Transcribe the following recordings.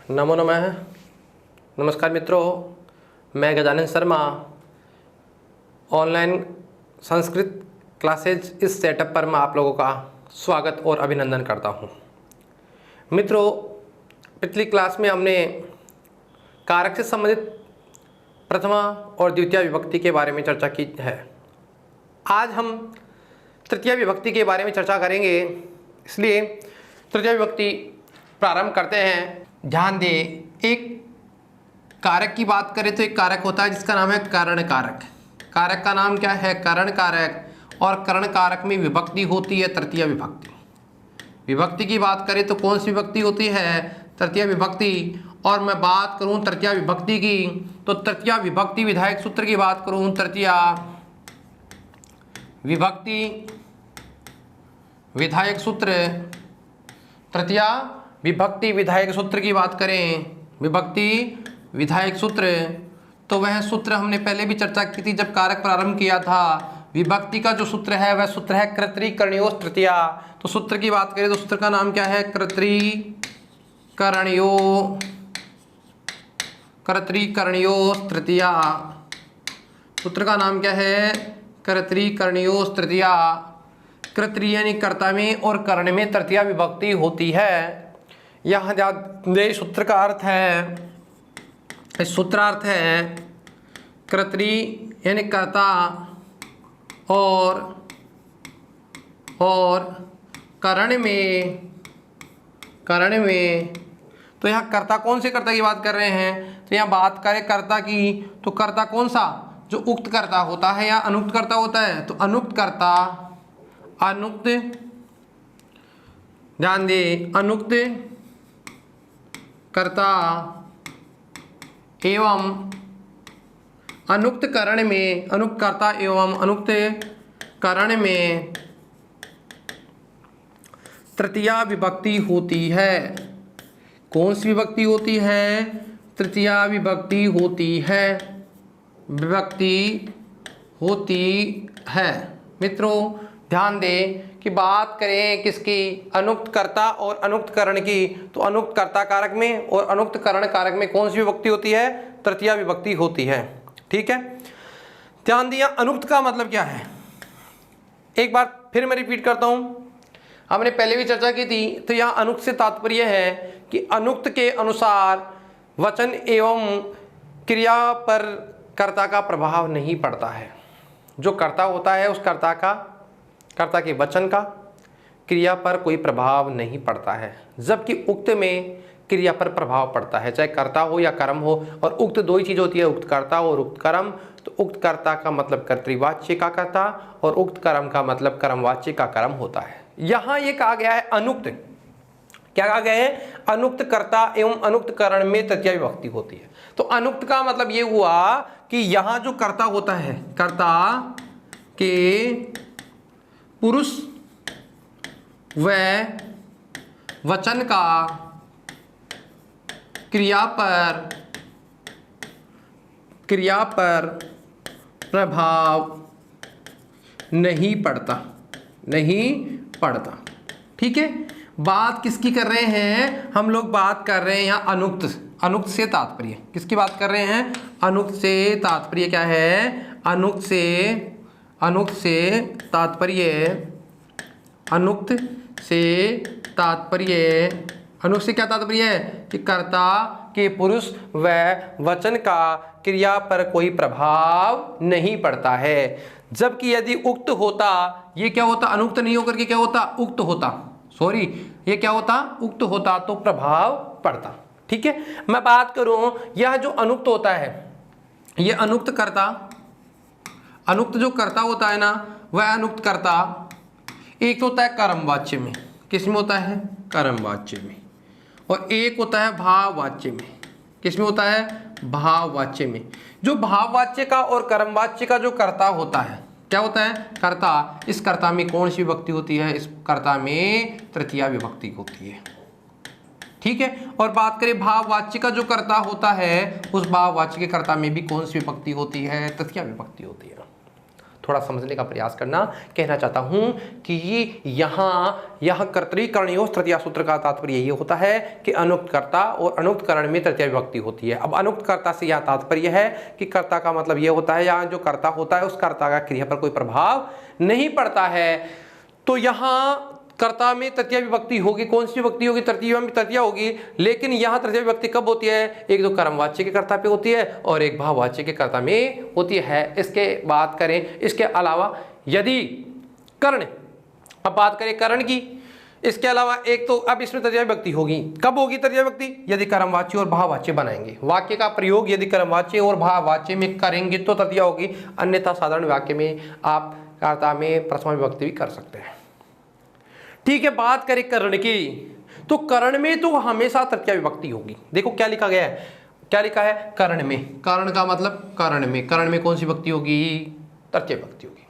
नमो नमः। नमस्कार मित्रों, मैं गजानन शर्मा ऑनलाइन संस्कृत क्लासेज इस सेटअप पर मैं आप लोगों का स्वागत और अभिनंदन करता हूं। मित्रों, पिछली क्लास में हमने कारक से संबंधित प्रथमा और द्वितीय विभक्ति के बारे में चर्चा की है। आज हम तृतीय विभक्ति के बारे में चर्चा करेंगे, इसलिए तृतीय विभक्ति प्रारंभ करते हैं। ध्यान दें, एक कारक की बात करें तो एक कारक होता है जिसका नाम है करण कारक। कारक का नाम क्या है? करण कारक। और करण कारक में विभक्ति होती है तृतीय विभक्ति। विभक्ति की बात करें तो कौन सी विभक्ति होती है? तृतीय विभक्ति। और मैं बात करूं तृतीय विभक्ति की तो तृतीय विभक्ति विधायक सूत्र की बात करूं, तृतीय विभक्ति विधायक सूत्र, तृतीय विभक्ति विधायक सूत्र की बात करें, विभक्ति विधायक सूत्र, तो वह सूत्र हमने पहले भी चर्चा की थी जब कारक प्रारंभ किया था। विभक्ति का जो सूत्र है वह सूत्र है कर्तृकरणयोः तृतीया। तो सूत्र की बात करें तो सूत्र का नाम क्या है? कर्तृकरणयोः तृतीया। सूत्र का नाम क्या है? कर्तृकरणयोः तृतीया। कर्तृ यानी कर्ता में और कर्ण में तृतीया विभक्ति होती है। यहाँ ध्यान सूत्र का अर्थ है, इस सूत्रार्थ है कर्तृ यानी कर्ता और कर्ण में तो यहाँ कर्ता कौन से कर्ता की बात कर रहे हैं? तो यहाँ बात करें कर्ता की तो कर्ता कौन सा? जो उक्त कर्ता होता है या अनुक्त कर्ता होता है। तो अनुक्त कर्ता, अनुक्त, ध्यान दे, अनुक्त कर्ता एवं अनुक्त करण में, अनुक्त कर्ता एवं अनुक्त करण में तृतीया विभक्ति होती है। कौन सी विभक्ति होती है? तृतीया विभक्ति होती है, विभक्ति होती है। मित्रों ध्यान दें कि बात करें किसकी? अनुक्त कर्ता और अनुक्त करण की, तो अनुक्त कर्ता कारक में और अनुक्त करण कारक में कौन सी विभक्ति होती है? तृतीया विभक्ति होती है। ठीक है, ध्यान दिया। अनुक्त का मतलब क्या है? एक बार फिर मैं रिपीट करता हूं, हमने पहले भी चर्चा की थी। तो यहाँ अनुक्त से तात्पर्य है कि अनुक्त के अनुसार वचन एवं क्रिया पर कर्ता का प्रभाव नहीं पड़ता है। जो कर्ता होता है उस कर्ता के वचन का क्रिया पर कोई प्रभाव नहीं पड़ता है, जबकि उक्त में क्रिया पर प्रभाव पड़ता है, चाहे कर्ता हो या कर्म हो। और उक्त दो ही चीज होती है, उक्त कर्ता और उक्त कर्म। तो उक्त कर्ता का मतलब कर्तृवाच्य का कर्ता और उक्त कर्म का मतलब कर्मवाच्य का कर्म होता है। यहाँ ये कहा गया है अनुक्त, क्या कहा गया है? अनुक्त कर्ता एवं अनुक्त करण में तृतीया विभक्ति होती है। तो अनुक्त का मतलब ये हुआ कि यहाँ जो कर्ता होता है, कर्ता के पुरुष व वचन का क्रिया पर प्रभाव नहीं पड़ता। ठीक है, बात किसकी कर रहे हैं? हम लोग बात कर रहे हैं यहाँ अनुक्त से तात्पर्य किसकी बात कर रहे हैं? अनुक्त से तात्पर्य क्या है? अनुक्त से क्या तात्पर्य है? कि कर्ता के पुरुष व वचन का क्रिया पर कोई प्रभाव नहीं पड़ता है। जबकि यदि उक्त होता, ये क्या होता? अनुक्त नहीं होकर के क्या होता? उक्त होता। सॉरी, ये क्या होता? उक्त होता तो प्रभाव पड़ता। ठीक है, मैं बात करूं यह जो अनुक्त होता है, ये अनुक्त कर्ता, अनुक्त जो कर्ता होता है ना, वह अनुक्त कर्ता एक होता है कर्मवाच्य में। किस में होता है? कर्मवाच्य में। और एक होता है भाववाच्य में। किस में होता है? भाववाच्य में। जो भाववाच्य का और कर्मवाच्य का जो कर्ता होता है, क्या होता है? कर्ता। इस कर्ता में कौन सी विभक्ति होती है? इस कर्ता में तृतीया विभक्ति होती है। ठीक है, और बात करें भाववाच्य का जो कर्ता होता है, उस भाववाच्य के कर्ता में भी कौन सी विभक्ति होती है? तृतीया विभक्ति होती है। थोड़ा समझने का प्रयास करना। कहना चाहता हूं कि यहाँ कर्तरी करणीयों तृतीया सूत्र का तात्पर्य ये होता है कि अनुक्त कर्ता और अनुक्त करण में तृतीया विभक्ति होती है। अब अनुक्त कर्ता से यह तात्पर्य है कि कर्ता का मतलब ये होता है यहाँ जो कर्ता होता है उस कर्ता का क्रिया पर कोई प्रभाव नहीं पड़ता है। तो यहाँ कर्ता में तृतीया विभक्ति होगी। कौन सी विभक्ति होगी? तृतीया में तृतीया होगी। लेकिन यहाँ तृतीया विभक्ति कब होती है? एक तो कर्मवाच्य के कर्ता पे होती है और एक भाववाच्य के कर्ता में होती है। इसके बात करें, इसके अलावा यदि कर्ण, अब बात करें कर्ण की, इसके अलावा एक तो अब इसमें तृतीया विभक्ति होगी। कब होगी तृतीया विभक्ति? यदि कर्मवाच्य और भाववाच्य बनाएंगे। वाक्य का प्रयोग यदि कर्मवाच्य और भाववाच्य में करेंगे तो तृतीया होगी, अन्यथा साधारण वाक्य में आप कर्ता में प्रथमा विभक्ति भी कर सकते हैं। ठीक है, बात करें कर्ण की, तो कर्ण में तो हमेशा तृतीया विभक्ति होगी। देखो क्या लिखा गया है, क्या लिखा है? कर्ण में। कर्ण का मतलब कर्ण में कौन सी विभक्ति होगी? तृतीया विभक्ति होगी।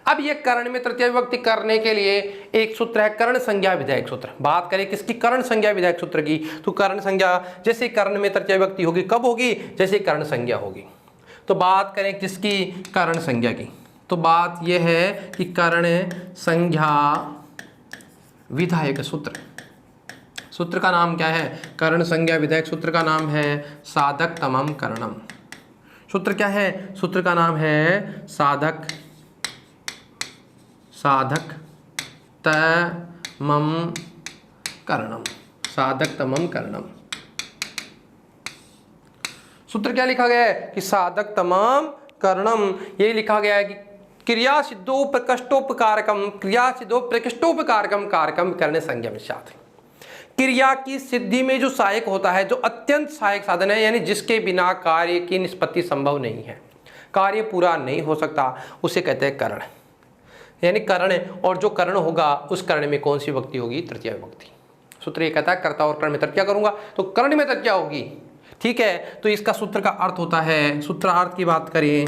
अब ये कर्ण में तृतीया विभक्ति करने के लिए एक सूत्र है कर्ण संज्ञा विधायक सूत्र। बात करें किसकी? कर्ण संज्ञा विधायक सूत्र की। तो कर्ण संज्ञा जैसे कर्ण में तृतीया विभक्ति होगी, कब होगी? जैसे कर्ण संज्ञा होगी। तो बात करें किसकी? कर्ण संज्ञा की। तो बात यह है कि कर्ण संज्ञा विधायक सूत्र, सूत्र का नाम क्या है? कर्ण संज्ञा विधायक सूत्र का नाम है साधक तमम करणम। सूत्र क्या है? सूत्र का नाम है साधक तमम करणम। साधक तमम करणम। सूत्र क्या लिखा गया है? कि साधक तमम करणम। ये लिखा गया है कि क्रिया सिद्धो प्रकृष्टोपकारकम कारकम करने संज्ञा विषाद। क्रिया की सिद्धि में जो सहायक होता है, जो अत्यंत सहायक साधन है, यानी जिसके बिना कार्य की निष्पत्ति संभव नहीं है, कार्य पूरा नहीं हो सकता, उसे कहते हैं करण। यानी करण, और जो करण होगा उस करण में कौन सी विभक्ति होगी? तृतीया विभक्ति। सूत्र ये कहता है कर्ता और कर्ण में तृतीया करूंगा तो कर्ण में तृतीया होगी। ठीक है, तो इसका सूत्र का अर्थ होता है, सूत्रार्थ की बात करें,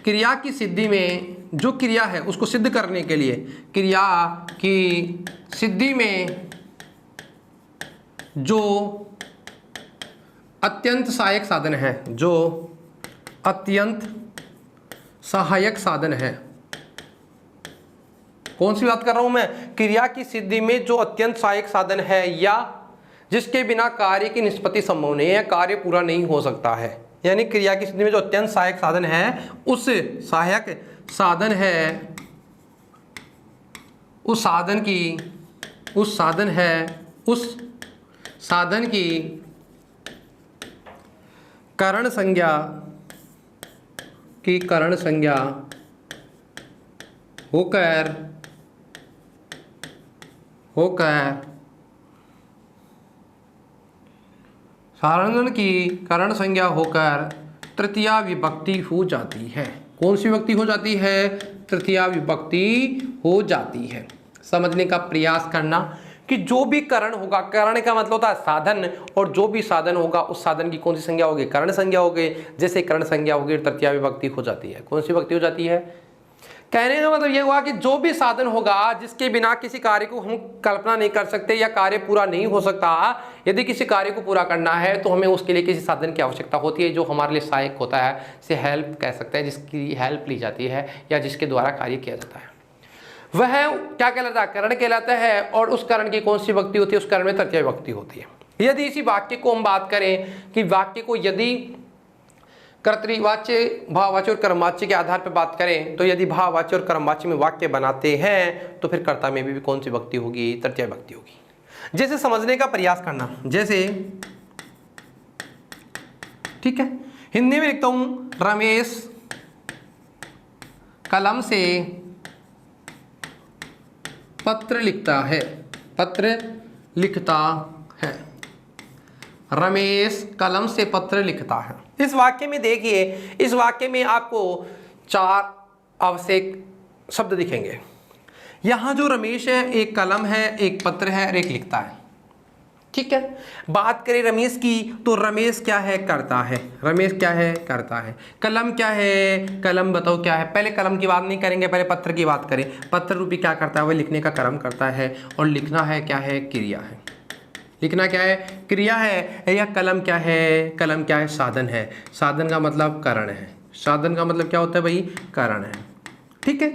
क्रिया की सिद्धि में जो क्रिया है उसको सिद्ध करने के लिए, क्रिया की सिद्धि में जो अत्यंत सहायक साधन है, जो अत्यंत सहायक साधन है, कौन सी बात कर रहा हूं मैं? क्रिया की सिद्धि में जो अत्यंत सहायक साधन है या जिसके बिना कार्य की निष्पत्ति संभव नहीं है, कार्य पूरा नहीं हो सकता है। यानी क्रिया की स्थिति में जो अत्यंत सहायक साधन है, उस सहायक साधन है, उस साधन की करण संज्ञा होकर साधन की करण संज्ञा होकर तृतीया विभक्ति हो जाती है। कौन सी विभक्ति हो जाती है? तृतीया विभक्ति हो जाती है। समझने का प्रयास करना कि जो भी करण होगा, करण का मतलब होता है साधन, और जो भी साधन होगा उस साधन की कौन सी संज्ञा होगी? करण संज्ञा होगी। जैसे करण संज्ञा होगी तृतीया विभक्ति हो जाती है। कौन सी विभक्ति हो जाती है? कहने का मतलब यह हुआ कि जो भी साधन होगा जिसके बिना किसी कार्य को हम कल्पना नहीं कर सकते या कार्य पूरा नहीं हो सकता, यदि किसी कार्य को पूरा करना है तो हमें उसके लिए किसी साधन की आवश्यकता होती है जो हमारे लिए सहायक होता है, इसे हेल्प कह सकते हैं, जिसकी हेल्प ली जाती है या जिसके द्वारा कार्य किया जाता है, वह क्या कहलाता है? करण कहलाता है। और उस करण की कौन सी विभक्ति होती है? उस करण में तृतीया विभक्ति होती है। यदि इसी वाक्य को हम बात करें कि वाक्य को यदि कर्तृवाच्य, भाववाच्य और कर्मवाच्य के आधार पर बात करें, तो यदि भाववाच्य और कर्मवाच्य में वाक्य बनाते हैं तो फिर कर्ता में भी कौन सी विभक्ति होगी? तृतीया विभक्ति होगी। जैसे समझने का प्रयास करना, जैसे ठीक है, हिंदी में लिखता हूं, रमेश कलम से पत्र लिखता है। रमेश कलम से पत्र लिखता है। इस वाक्य में देखिए, इस वाक्य में आपको 4 आवश्यक शब्द दिखेंगे। यहां जो रमेश है, एक कलम है, एक पत्र है और एक लिखता है। ठीक है, बात करें रमेश की तो रमेश क्या है? करता है। रमेश क्या है? करता है। कलम क्या है? कलम बताओ क्या है? पहले कलम की बात नहीं करेंगे, पहले पत्र की बात करें। पत्र रूपी क्या करता है? वह लिखने का कर्म करता है। और लिखना है क्या है? क्रिया है। लिखना क्या है? क्रिया है। या कलम क्या है? कलम क्या है? साधन है। साधन का मतलब करण है। साधन का मतलब क्या होता है भाई? कारण है। ठीक है,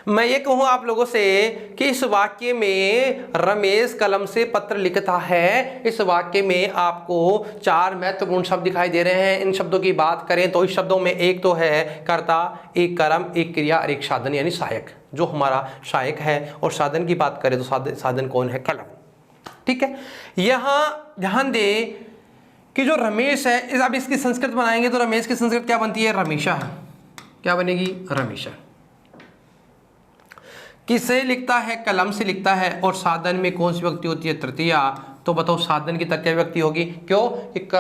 मैं ये कहूँ आप लोगों से कि इस वाक्य में रमेश कलम से पत्र लिखता है, इस वाक्य में आपको 4 महत्वपूर्ण शब्द दिखाई दे रहे हैं। इन शब्दों की बात करें तो इस शब्दों में एक तो है कर्ता, एक कर्म, एक क्रिया और एक साधन यानी सहायक, जो हमारा सहायक है। और साधन की बात करें तो साधन कौन है? कलम। ठीक है, यहाँ ध्यान दे कि जो रमेश है, अब इसकी संस्कृत बनाएंगे तो रमेश की संस्कृत क्या बनती है? रमेशा। क्या बनेगी? रमेशा। किससे लिखता है? कलम से लिखता है। और साधन में कौन सी विभक्ति होती है? तृतीया। तो बताओ साधन की तृतीया विभक्ति होगी। क्यों?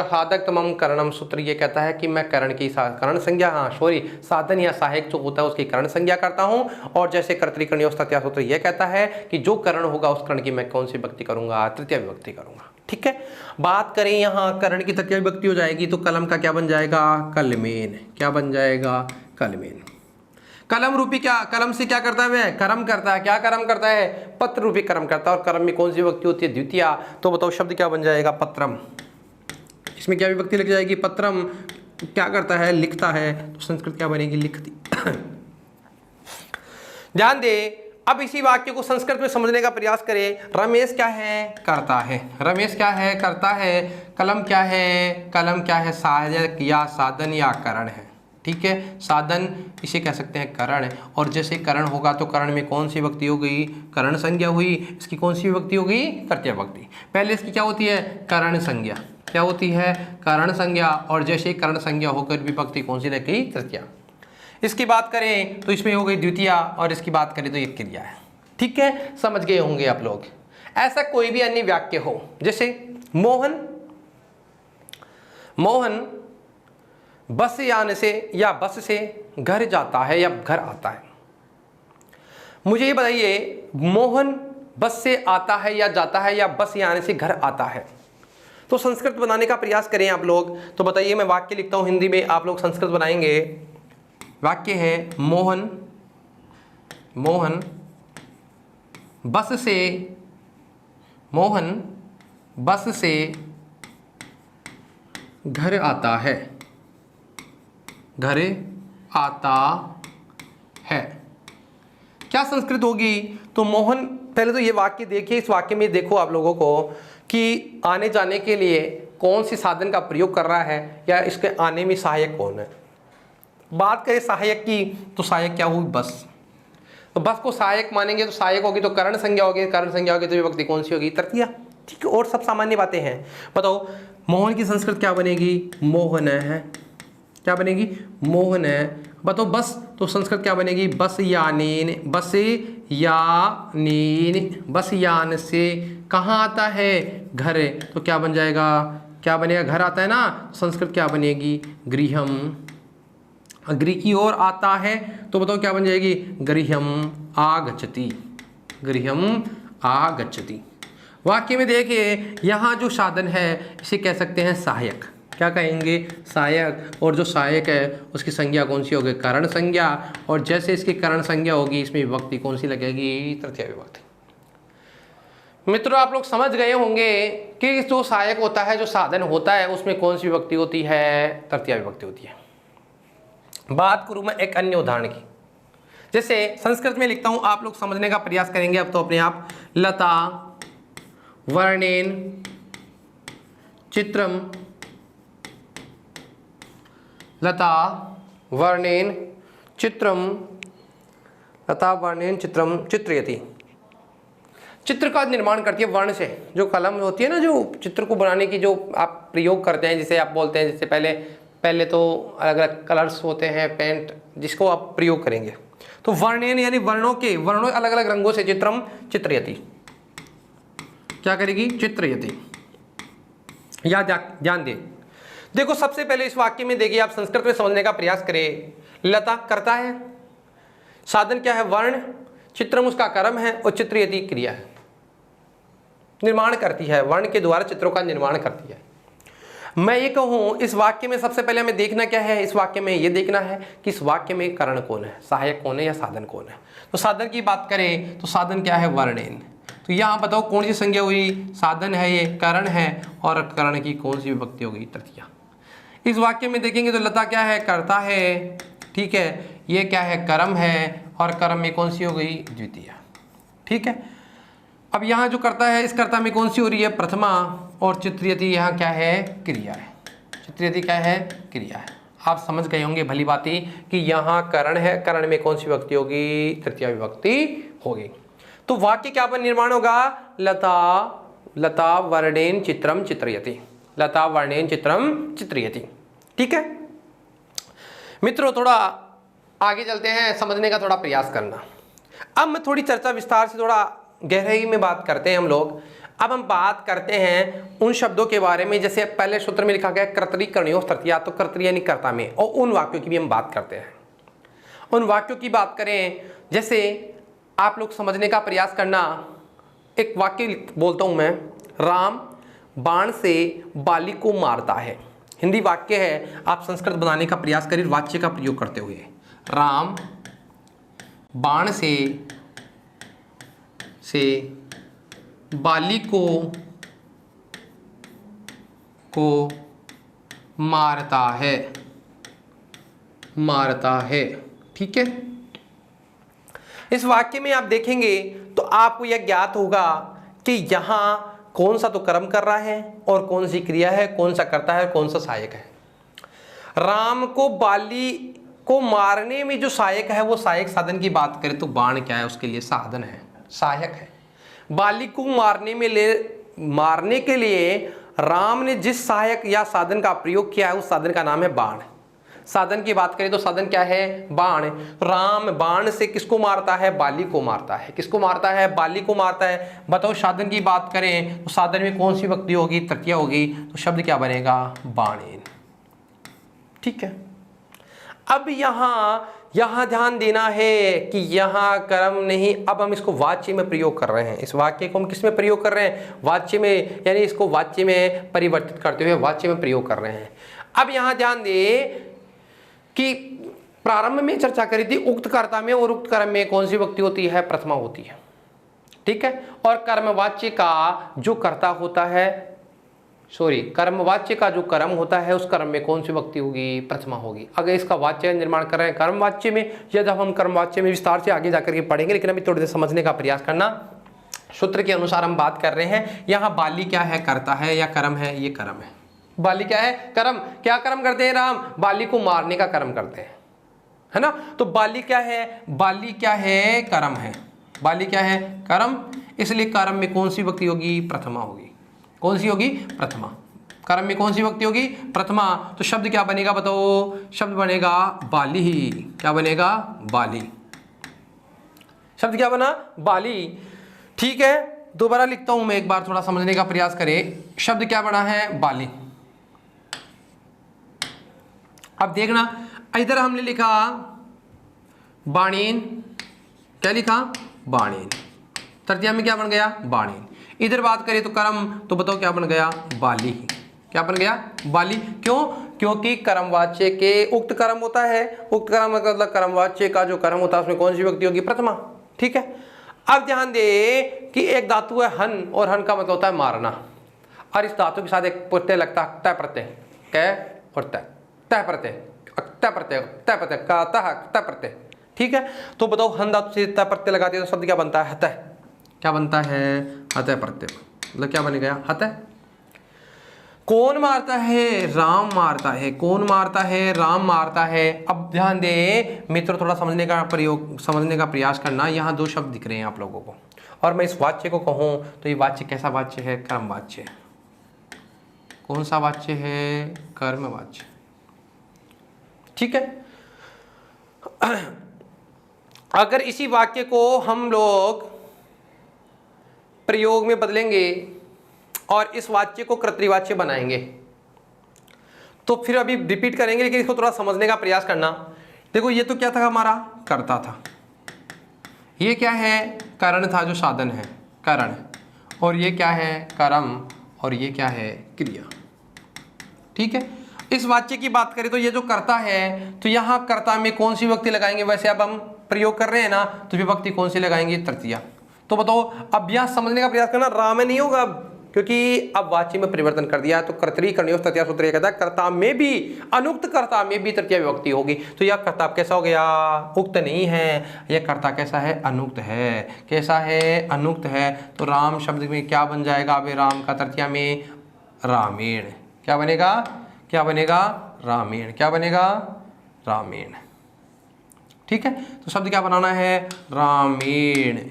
साधक तमम करणम सूत्र ये कहता है कि मैं करण की करण संज्ञा, साधन या सहायक जो होता है उसकी करण संज्ञा करता हूं। और जैसे कर्तृकरणीय तृतीया सूत्र ये कहता है कि जो करण होगा उस करण की मैं कौन सी विभक्ति करूंगा? तृतीया विभक्ति करूंगा। ठीक है, बात करें यहाँ करण की तृतीया विभक्ति हो जाएगी तो कलम का क्या बन जाएगा? कलमेन। क्या बन जाएगा? कलमेन। कलम रूपी क्या? कलम से क्या करता है? वह कर्म करता है। क्या कर्म करता है? पत्र रूपी कर्म करता है। और कर्म में कौन सी विभक्ति होती है? द्वितीया। तो बताओ शब्द क्या बन जाएगा? पत्रम। इसमें क्या विभक्ति लग जाएगी? पत्रम। क्या करता है? लिखता है। तो संस्कृत क्या बनेगी? लिखती। ध्यान दे, अब इसी वाक्य को संस्कृत में समझने का प्रयास करें। रमेश क्या है? करता है। रमेश क्या है? करता है। कलम क्या है? कलम क्या है? सहायक या साधन या करण है। ठीक है, साधन इसे कह सकते हैं करण। और जैसे करण होगा तो करण में कौन सी विभक्ति हो गई? करण संज्ञा हुई। इसकी कौन सी विभक्ति हो गई? तृतीया विभक्ति। पहले इसकी क्या होती है? करण संज्ञा। क्या होती है? करण संज्ञा। और जैसे करण संज्ञा होकर विभक्ति कौन सी लगी? तृतीया। इसकी बात करें तो इसमें हो गई द्वितीया। और इसकी बात करें तो एक क्रिया है। ठीक है, समझ गए होंगे आप लोग। ऐसा कोई भी अन्य वाक्य हो, जैसे मोहन बस यान से या बस से घर जाता है या घर आता है। मुझे ये बताइए, मोहन बस से आता है या जाता है या बस यान से घर आता है? तो संस्कृत बनाने का प्रयास करें आप लोग। तो बताइए, मैं वाक्य लिखता हूं हिंदी में, आप लोग संस्कृत बनाएंगे। वाक्य है मोहन बस से घर आता है। घर आता है। क्या संस्कृत होगी? तो मोहन, पहले तो ये वाक्य देखिए, इस वाक्य में देखो आप लोगों को कि आने जाने के लिए कौन सी साधन का प्रयोग कर रहा है या इसके आने में सहायक कौन है। बात करें सहायक की तो सहायक क्या हुई? बस। तो बस को सहायक मानेंगे तो सहायक होगी तो करण संज्ञा होगी। करण संज्ञा होगी तो विभक्ति कौन सी होगी? तृतीया। ठीक है, और सब सामान्य बातें हैं। बताओ मोहन की संस्कृत क्या बनेगी? मोहन है। क्या बनेगी? मोहन है। बताओ बस, तो संस्कृत क्या बनेगी? बस यानेन। बस यान से कहाँ आता है? घर। तो क्या बन जाएगा? क्या बनेगा? घर आता है ना। संस्कृत क्या बनेगी? गृहम। गृह की ओर आता है तो बताओ क्या बन जाएगी? गृहम आगच्छति। गृहम आगच्छति। वाक्य में देखिए, यहाँ जो साधन है इसे कह सकते हैं सहायक। क्या कहेंगे? सहायक। और जो सहायक है उसकी संज्ञा कौन सी होगी? करण संज्ञा। और जैसे इसकी करण संज्ञा होगी इसमें विभक्ति कौन सी लगेगी? तृतीया विभक्ति। मित्रों, आप लोग समझ गए होंगे कि जो सहायक होता है, जो साधन होता है, उसमें कौन सी विभक्ति होती है? तृतीया विभक्ति होती है। बात करूं मैं एक अन्य उदाहरण की, जैसे संस्कृत में लिखता हूं, आप लोग समझने का प्रयास करेंगे अब तो अपने आप। लता वर्णेन चित्रम। लता वर्णेन चित्रम चित्रयति। चित्र का निर्माण करती है वर्ण से। जो कलम होती है ना, जो चित्र को बनाने की जो आप प्रयोग करते हैं, जिसे आप बोलते हैं, जिससे पहले तो अलग अलग कलर्स होते हैं, पेंट, जिसको आप प्रयोग करेंगे। तो वर्णेन यानी वर्णों अलग अलग रंगों से चित्रम चित्रयति। क्या करेगी? चित्रयति। या ध्यान दें, देखो सबसे पहले इस वाक्य में देखिए, आप संस्कृत में समझने का प्रयास करें। लता करता है, साधन क्या है? वर्ण, चित्रम उसका कर्म है और चित्रयति क्रिया है, निर्माण करती है, वर्ण के द्वारा चित्रों का निर्माण करती है। मैं ये कहूँ, इस वाक्य में सबसे पहले हमें देखना क्या है? इस वाक्य में ये देखना है कि इस वाक्य में करण कौन है, सहायक कौन है या साधन कौन है। तो साधन की बात करें तो साधन क्या है? वर्णेन। तो यहाँ बताओ कौन सी संज्ञा हुई? साधन है, ये करण है, और करण की कौन सी विभक्ति होगी? तृतीया। इस वाक्य में देखेंगे तो लता क्या है, कर्ता है, ठीक है, ये क्या है, कर्म है, और कर्म में कौन सी हो गई, द्वितीय, ठीक है। अब यहाँ जो कर्ता है, इस कर्ता में कौन सी हो रही है, प्रथमा, और चित्रियति यहाँ क्या है, क्रिया है, चित्रियति क्या है, क्रिया है। आप समझ गए होंगे भली बाती कि यहाँ करण है, करण में कौन सी विभक्ति होगी, तृतीया विभक्ति होगी। तो वाक्य क्या पर निर्माण होगा, लता वर्णेन चित्रम चित्रयति, लता वर्णेन चित्रम चित्रयति, ठीक है। मित्रों थोड़ा आगे चलते हैं, समझने का थोड़ा प्रयास करना। अब मैं थोड़ी चर्चा विस्तार से थोड़ा गहराई में बात करते हैं हम लोग। अब हम बात करते हैं उन शब्दों के बारे में, जैसे पहले सूत्र में लिखा गया कर्तरी करणियों तृतीया, तो कर्तरी यानी कर्ता में, और उन वाक्यों की भी हम बात करते हैं। उन वाक्यों की बात करें, जैसे आप लोग समझने का प्रयास करना। एक वाक्य बोलता हूं मैं, राम बाण से बाली को मारता है। हिंदी वाक्य है, आप संस्कृत बनाने का प्रयास करिए वाक्य का प्रयोग करते हुए। राम बाण से बाली को मारता है, ठीक है। इस वाक्य में आप देखेंगे तो आपको यह ज्ञात होगा कि यहां कौन सा तो कर्म कर रहा है और कौन सी क्रिया है, कौन सा करता है, कौन सा सहायक है। राम को बाली को मारने में जो सहायक है, वो सहायक साधन की बात करें तो बाण क्या है, उसके लिए साधन है, सहायक है। बाली को मारने के लिए राम ने जिस सहायक या साधन का प्रयोग किया है, उस साधन का नाम है बाण। साधन की बात करें तो साधन क्या है, बाण। राम बाण से किसको मारता है, बाली को मारता है। किसको मारता है, बाली को मारता है। बताओ साधन की बात करें तो साधन में कौन सी विभक्ति होगी, तृतीय होगी, तो शब्द क्या बनेगा, बाणेन, ठीक है। अब यहां ध्यान देना है कि यहां कर्म नहीं, अब हम इसको वाच्य में प्रयोग कर रहे हैं। इस वाक्य को हम किस में प्रयोग कर रहे हैं, वाच्य में, यानी इसको वाच्य में परिवर्तित करते हुए वाच्य में प्रयोग कर रहे हैं। अब यहां ध्यान दे कि प्रारंभ में चर्चा करी थी उक्त कर्ता में और उक्त कर्म में कौन सी विभक्ति होती है, प्रथमा होती है, ठीक है। और कर्मवाच्य का जो कर्ता होता है, कर्मवाच्य का जो कर्म होता है, उस कर्म में कौन सी विभक्ति होगी, प्रथमा होगी। अगर इसका वाच्य निर्माण कर रहे हैं कर्मवाच्य में, या जब हम कर्मवाच्य में विस्तार से आगे जाकर के पढ़ेंगे, लेकिन अभी थोड़ी देर समझने का प्रयास करना। सूत्र के अनुसार हम बात कर रहे हैं, यहाँ बाली क्या है, कर्ता है या कर्म है, ये कर्म है। बाली क्या है, कर्म। क्या कर्म करते हैं राम, बाली को मारने का कर्म करते हैं, है ना। तो बाली क्या है, बाली क्या है, कर्म है। बाली क्या है, कर्म, इसलिए कर्म में कौन सी विभक्ति होगी, प्रथमा होगी। कौन सी होगी, प्रथमा। कर्म में कौन सी विभक्ति होगी, प्रथमा। तो शब्द क्या बनेगा बताओ, शब्द बनेगा बाली ही। क्या बनेगा, बाली। शब्द क्या बना, बाली, ठीक है। दोबारा लिखता हूं मैं, एक बार थोड़ा समझने का प्रयास करें। शब्द क्या बना है, बाली। अब देखना, इधर हमने लिखा बाणेन, क्या लिखा, बाणेन। तृतीया में क्या बन गया, बाणेन। इधर बात करें तो कर्म, तो बताओ क्या बन गया, बाली। क्या बन गया, बाली। क्यों, क्योंकि कर्मवाच्य के उक्त कर्म होता है, उक्त कर्म मतलब कर्मवाच्य का जो कर्म होता है उसमें कौन सी विभक्ति होगी, प्रथमा, ठीक है। अब ध्यान दे कि एक धातु है हन, और हन का मतलब होता है मारना, और इस धातु के साथ एक प्रत्यय लगता है, तय प्रत्यय, कै और तय, तय प्रत्यय, तय प्रत्यय, तय प्रत्यय का तय प्रत्यय, ठीक है। तो बताओ हन धातु से तय प्रत्यय लगाते हैं तो शब्द क्या बनता है, हतः। क्या बनता है, हतः प्रत्यय, मतलब क्या बन गया, हतः। कौन मारता है, राम मारता है। कौन मारता है, राम मारता है। अब ध्यान दे मित्र, थोड़ा समझने का प्रयास करना। यहाँ दो शब्द दिख रहे हैं आप लोगों को, और मैं इस वाच्य को कहूँ तो ये वाच्य कैसा वाच्य है, कर्मवाच्य। कौन सा वाच्य है, कर्मवाच्य, ठीक है। अगर इसी वाक्य को हम लोग प्रयोग में बदलेंगे और इस वाच्य को कर्तृवाच्य बनाएंगे, तो फिर अभी रिपीट करेंगे, लेकिन इसको थोड़ा समझने का प्रयास करना। देखो ये तो क्या था, हमारा कर्ता था, ये क्या है, कारण था, जो साधन है, कारण, और ये क्या है, कर्म, और ये क्या है, क्रिया, ठीक है। इस वाच्य की बात करें तो ये जो कर्ता है, तो यहाँ कर्ता में कौन सी विभक्ति लगाएंगे, वैसे अब हम प्रयोग कर रहे हैं ना, तो विभक्ति कौन सी लगाएंगे, तृतीया। तो बताओ, अब यहाँ समझने का प्रयास करना, राम में नहीं होगा, क्योंकि अब वाच्य में परिवर्तन कर दिया, तो कर्तरी कर्णयों तृतीया सूत्र ये कहता है कर्ता में भी, अनुक्त कर्ता में भी तृतीया विभक्ति होगी। तो यह कर्ता कैसा हो गया, उक्त नहीं है, यह कर्ता कैसा है, अनुक्त है। कैसा है, अनुक्त है। तो राम शब्द में क्या बन जाएगा, अब राम का तृतीया में रामेण, क्या बनेगा, क्या बनेगा, रामेण, क्या बनेगा, रामेण। ठीक है, तो शब्द क्या बनाना है, रामेण।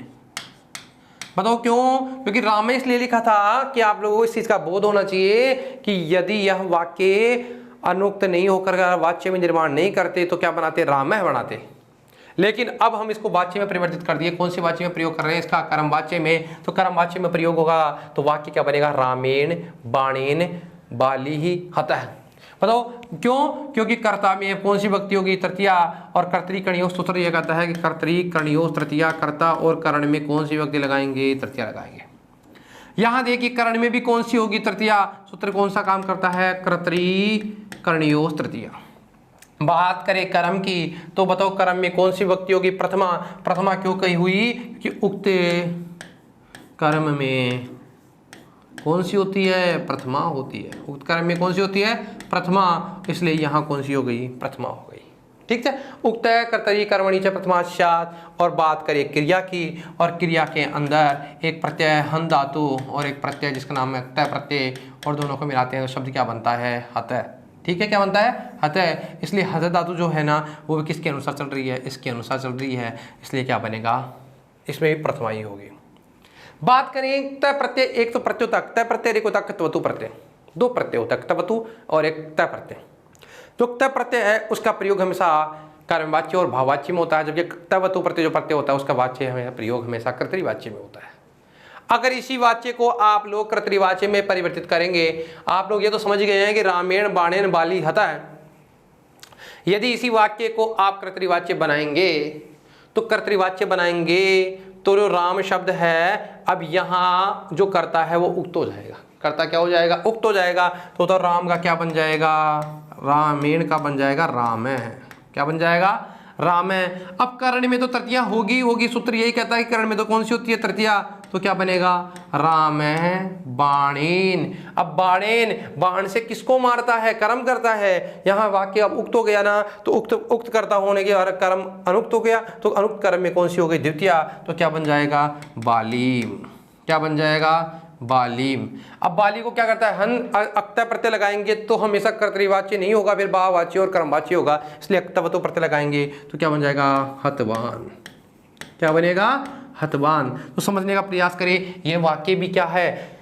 बताओ क्यों, क्योंकि राम में इसलिए लिखा था कि आप लोगों को इस चीज का बोध होना चाहिए कि यदि यह वाक्य अनुक्त नहीं होकर वाच्य में निर्माण नहीं करते तो क्या बनाते, रामः बनाते। लेकिन अब हम इसको वाच्य में परिवर्तित कर दिए। कौन से वाच्य में प्रयोग कर रहे हैं, इसका कर्म वाच्य में, तो कर्म वाच्य में प्रयोग होगा तो वाक्य क्या बनेगा, रामेण बाणेन बालिहि हतः। बताओ क्यों, क्योंकि कर्ता में कौन सी विभक्ति होगी, तृतीया, और कर्तरी कर्णयों सूत्र यह कहता है कि कर्तरी कर्णयों तृतीया, कर्ता और कर्ण में कौन सी विभक्ति लगाएंगे, तृतीया लगाएंगे। यहां देखिए कर्ण में भी कौन सी होगी, तृतीया। सूत्र कौन सा काम करता है, कर्तरी कर्णयों तृतीया। बात करें कर्म की तो बताओ कर्म में कौन सी विभक्ति होगी, प्रथमा। प्रथमा क्यों कही हुई कि उक्त कर्म में कौन सी होती है, प्रथमा होती है। उक्त कर्म में कौन सी होती है, प्रथमा, इसलिए यहाँ कौन सी हो गई, प्रथमा हो गई। ठीक है, उक्त कर्तरी कर्मणि च प्रथमास्यात्। और बात करें क्रिया की, और क्रिया के अंदर एक प्रत्यय हन धातु और एक प्रत्यय जिसका नाम है तय प्रत्यय, और दोनों को मिलाते हैं तो शब्द क्या बनता है, हतः। ठीक है, क्या बनता है, हतः। इसलिए हतः धातु जो है ना वो भी किसके अनुसार चल रही है, इसके अनुसार चल रही है, इसलिए क्या बनेगा, इसमें भी प्रथमा ही होगी। बात करें तय प्रत्यय, एक तो प्रत्युतक, तय प्रत्यय एक होता है क्तवतु प्रत्यय, दो प्रत्यय होता है, क्तवतु और एक तय प्रत्यय। जो तय प्रत्यय है उसका प्रयोग हमेशा कर्मवाच्य और भाववाच्य में होता है, जबकि क्तवतु प्रत्यय जो प्रत्यय होता है उसका वाच्य हमें प्रयोग हमेशा कर्तृवाच्य में होता है। अगर इसी वाच्य को आप लोग कर्तृवाच्य में परिवर्तित करेंगे, आप लोग ये तो समझ गए हैं कि रामेण बाणेन बाली हतः है। यदि इसी वाक्य को आप कर्तृवाच्य बनाएंगे तो कर्तृवाच्य बनाएंगे तो जो राम शब्द है अब यहाँ जो कर्ता है वो उक्त हो जाएगा। कर्ता क्या हो जाएगा, उक्त हो जाएगा। तो राम का क्या बन जाएगा, रामेण का बन जाएगा राम है। क्या बन जाएगा, राम है। अब कर्ण में तो तृतीया होगी होगी, सूत्र यही कहता है कि कर्ण में तो कौन सी होती है, तृतीया। तो क्या बनेगा, राम है बाणेन। अब बाणेन, बाण से किसको मारता है, कर्म करता है। यहाँ वाक्य अब उक्त हो गया ना, तो उक्त करता होने के और कर्म अनुक्त हो गया, तो अनुक्त कर्म में कौन सी हो गई, द्वितीया। तो क्या बन जाएगा, बालीम। क्या बन जाएगा, बालीम। अब बाली को क्या करता है, हन अक्ता प्रत्यय लगाएंगे तो हमेशा कर्तृवाच्य नहीं होगा, फिर भाववाच्य और कर्मवाच्य होगा, इसलिए अक्तवतो प्रत्यय लगाएंगे तो क्या बन जाएगा, हतवान। क्या बनेगा, हतवान। तो समझने का प्रयास करें, ये वाक्य भी क्या है,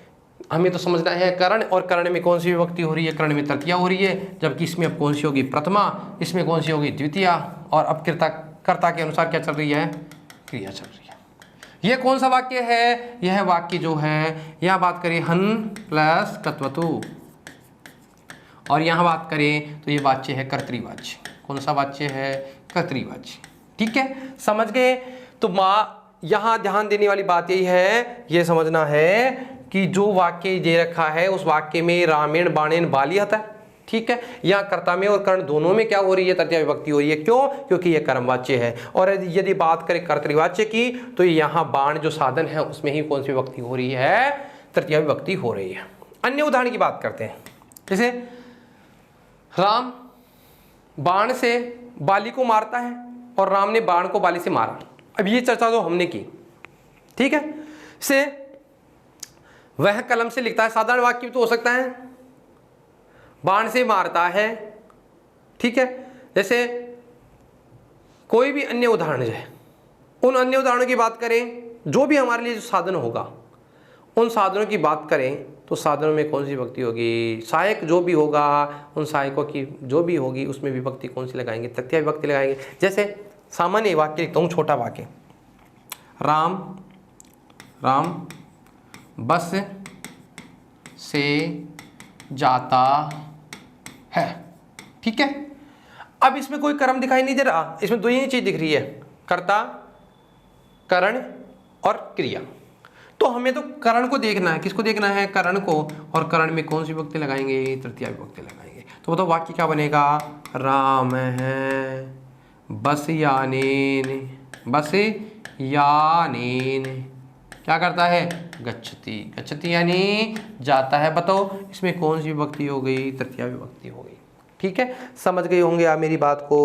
हमें तो समझना है कर्ण, और कर्ण में कौन सी विभक्ति हो रही है, कर्ण में तृतीया हो रही है, जबकि इसमें अब कौन सी होगी, प्रथमा, इसमें कौन सी होगी, द्वितीया, और अब कर्ता के अनुसार क्या चल रही है, क्रिया चल रही है। यह कौन सा वाक्य है, यह वाक्य जो है, यह बात करें हन प्लस तत्वतु, और यहां बात करें तो ये वाच्य है कर्तृवाच्य। कौन सा वाच्य है, कर्तृवाच्य। ठीक है, समझ गए। तो यहां ध्यान देने वाली बात यही है, ये समझना है कि जो वाक्य दे रखा है उस वाक्य में रामेण बाणेन बाली आता है। ठीक है, यहाँ कर्ता में और कर्ण दोनों में क्या हो रही है, तृतीया विभक्ति हो रही है। क्यों, क्योंकि यह कर्मवाच्य है। और यदि बात करें कर्तृवाच्य की तो यहाँ बाण जो साधन है उसमें ही कौन सी विभक्ति हो रही है, तृतीया विभक्ति हो रही है। अन्य उदाहरण की बात करते हैं, जैसे राम बाण से बाली को मारता है और राम ने बाण को बाली से मारा। अब ये चर्चा तो हमने की, ठीक है। से वह कलम से लिखता है, साधारण वाक्य तो हो सकता है, बाण से मारता है। ठीक है, जैसे कोई भी अन्य उदाहरण है, उन अन्य उदाहरणों की बात करें, जो भी हमारे लिए जो साधन होगा उन साधनों की बात करें तो साधनों में कौन सी विभक्ति होगी, सहायक जो भी होगा उन सहायकों की जो भी होगी उसमें विभक्ति कौन सी लगाएंगे, तृतीया विभक्ति लगाएंगे। जैसे सामान्य वाक्य लिखता हूँ, छोटा वाक्य, राम बस से जाता है। ठीक है, अब इसमें कोई कर्म दिखाई नहीं दे रहा, इसमें दो ही चीज दिख रही है, कर्ता, कर्ण और क्रिया। तो हमें तो कर्ण को देखना है, किसको देखना है, कर्ण को, और कर्ण में कौन सी विभक्ति लगाएंगे, तृतीया विभक्ति लगाएंगे। तो बताओ वाक्य क्या बनेगा, राम है बस यानेन क्या करता है? गच्छति। गच्छति यानी जाता है। बताओ इसमें कौन सी विभक्ति हो गई? तृतीया विभक्ति हो गई। ठीक है, समझ गए होंगे आप मेरी बात को।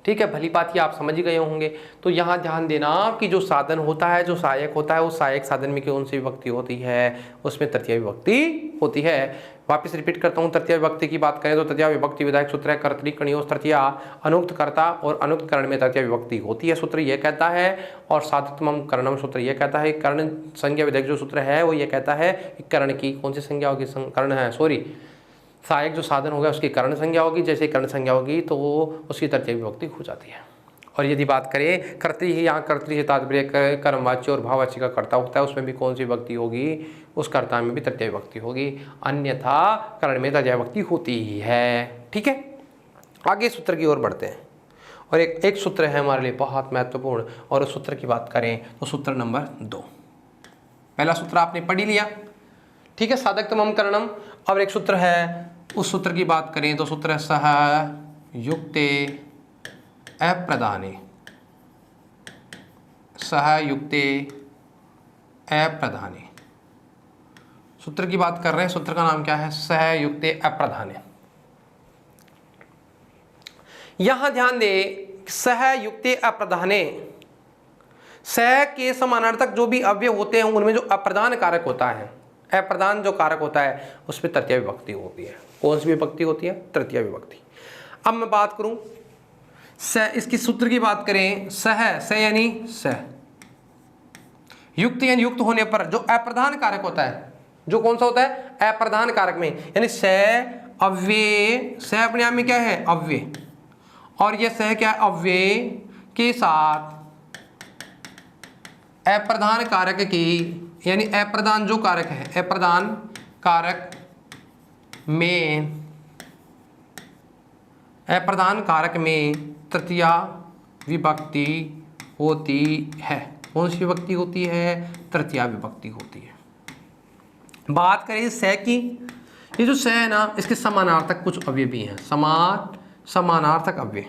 ठीक है, भली बात ये आप समझ ही गए होंगे। तो यहाँ ध्यान देना कि जो साधन होता है, जो सहायक होता है, उस सहायक साधन में कौन सी विभक्ति होती है? उसमें तृतीया विभक्ति होती है। वापस रिपीट करता हूँ, तृतीया विभक्ति की बात करें तो तृतीया विभक्ति विधायक सूत्र है कर्तरी कणियों तृतीया, अनुक्त कर्ता और अनुक्त करण में तृतीया विभक्ति होती है, सूत्र ये कहता है। और साधुत्वम करणम सूत्र ये कहता है, कर्ण संज्ञा विधायक जो सूत्र है वो ये कहता है कि कर्ण की कौन सी संज्ञा होगी? कर्ण है, सॉरी, सहायक जो साधन होगा उसकी कर्ण संज्ञा होगी। जैसे कर्ण संज्ञा होगी तो वो उसकी तृतीय विभक्ति हो जाती है। और यदि बात करें कर्तरी ही, यहाँ कर्तरी से तात्पर्य कर्मवाच्य और भाववाच्य का कर्ता होता है, उसमें भी कौन सी विभक्ति होगी? उस कर्ता में भी तृतीय विभक्ति होगी, अन्यथा कर्ण में तृतीय विभक्ति होती ही है। ठीक है, आगे सूत्र की ओर बढ़ते हैं। और एक सूत्र है हमारे लिए बहुत महत्वपूर्ण, और उस सूत्र की बात करें तो सूत्र नंबर 2। पहला सूत्र आपने पढ़ ही लिया। ठीक है, साधकतमम करणम। अब एक सूत्र है, उस सूत्र की बात करें तो सूत्र है सह युक्ते अप्रदाने। सह युक्ते अप्रदाने सूत्र की बात कर रहे हैं। सूत्र का नाम क्या है? सह युक्ते अप्रधाने। यहां ध्यान दे, सह युक्ते अप्रधाने, सह के समानार्थक जो भी अव्यय होते हैं उनमें जो अप्रधान कारक होता है, अप्रधान जो कारक होता है, उसमें तृतीय विभक्ति होती है। कौन सी विभक्ति होती है? तृतीय विभक्ति। अब मैं बात करूं स, इसकी सूत्र की बात करें, सह, स यानी सह, युक्त यानी युक्त होने पर जो अप्रधान कारक होता है, जो कौन सा होता है? अप्रधान कारक में, यानी स अव्यय, स अपने आप में क्या है? अव्यय, और यह सह क्या है? अव्यय के साथ अप्रधान कारक की, यानी अप्रधान जो कारक है, अप्रधान कारक में, अप्रधान कारक में तृतीया विभक्ति होती है। कौन सी विभक्ति होती है? तृतीया विभक्ति होती है। बात करें स की, ये जो स है ना, इसके समानार्थक कुछ अव्यय भी हैं। समानार्थक अव्यय,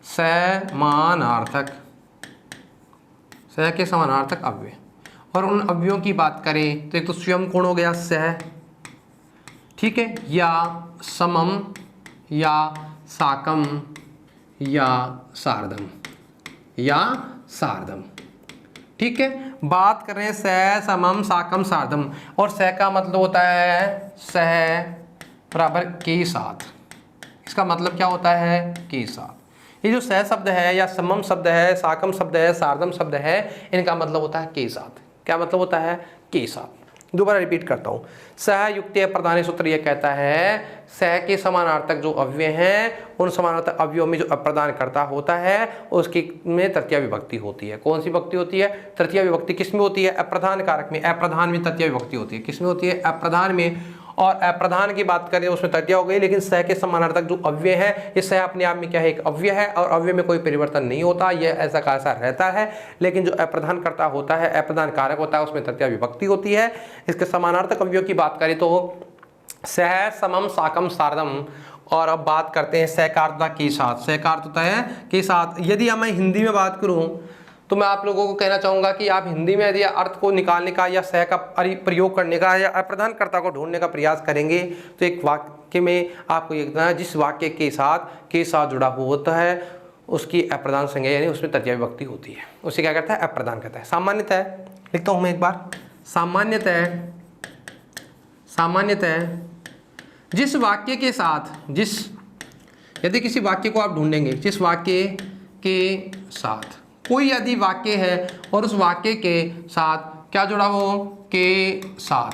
समानार्थक, स के समानार्थक अव्यय। और उन अव्ययों की बात करें तो एक तो स्वयं कोण हो गया स, ठीक है, या समम, या साकम, या सार्धम, या सार्धम। ठीक है, बात कर रहे हैं स, समम, साकम, सार्धम। और स का मतलब होता है सह बराबर के साथ। इसका मतलब क्या होता है? के साथ। ये जो सह शब्द है, या समम शब्द है, साकम शब्द है, सार्धम शब्द है, इनका मतलब होता है के साथ। क्या मतलब होता है? के साथ। दोबारा रिपीट करता हूँ, सह युक्ते प्रधान सूत्र यह कहता है सह के समानार्थक जो अव्यय हैं, उन समानार्थक अव्ययों में जो अप्रदान करता होता है उसकी में तृतीया विभक्ति होती है। कौन सी विभक्ति होती है? तृतीया विभक्ति। किस में होती है? अप्रधान कारक में। अप्रधान में तृतीया विभक्ति होती है। किस में होती है? अप्रधान में। और अप्रधान की बात करें उसमें तृतीया हो गई, लेकिन सह के समानार्थक जो अव्यय है, ये सह अपने आप में क्या है? एक अव्यय है, और अव्यय में कोई परिवर्तन नहीं होता, यह ऐसा का ऐसा रहता है। लेकिन जो अप्रधान करता होता है, अप्रधान कारक होता है, उसमें तृतीया विभक्ति होती है। इसके समानार्थक अव्ययों की बात करें तो सह, समम, साकम, सार्धम। और अब बात करते हैं सह का अर्थ होता है के साथ। सह का अर्थ होता है के साथ। यदि मैं हिंदी में बात करूं तो मैं आप लोगों को कहना चाहूंगा कि आप हिंदी में यदि अर्थ को निकालने का या सह का प्रयोग करने का या अप्रधान कर्ता को ढूंढने का प्रयास करेंगे तो एक वाक्य में आपको ये कहना है जिस वाक्य के साथ जुड़ा हुआ होता है उसकी अप्रधान संज्ञा यानी उसमें तृतीया विभक्ति होती है, उसे क्या करता है? अप्रधान कहता है। सामान्यतः लिखता हूं मैं एक बार, सामान्यतः जिस वाक्य के साथ, यदि किसी वाक्य को आप ढूंढेंगे, जिस वाक्य के साथ कोई यदि वाक्य है और उस वाक्य के साथ क्या जुड़ा हो? के साथ।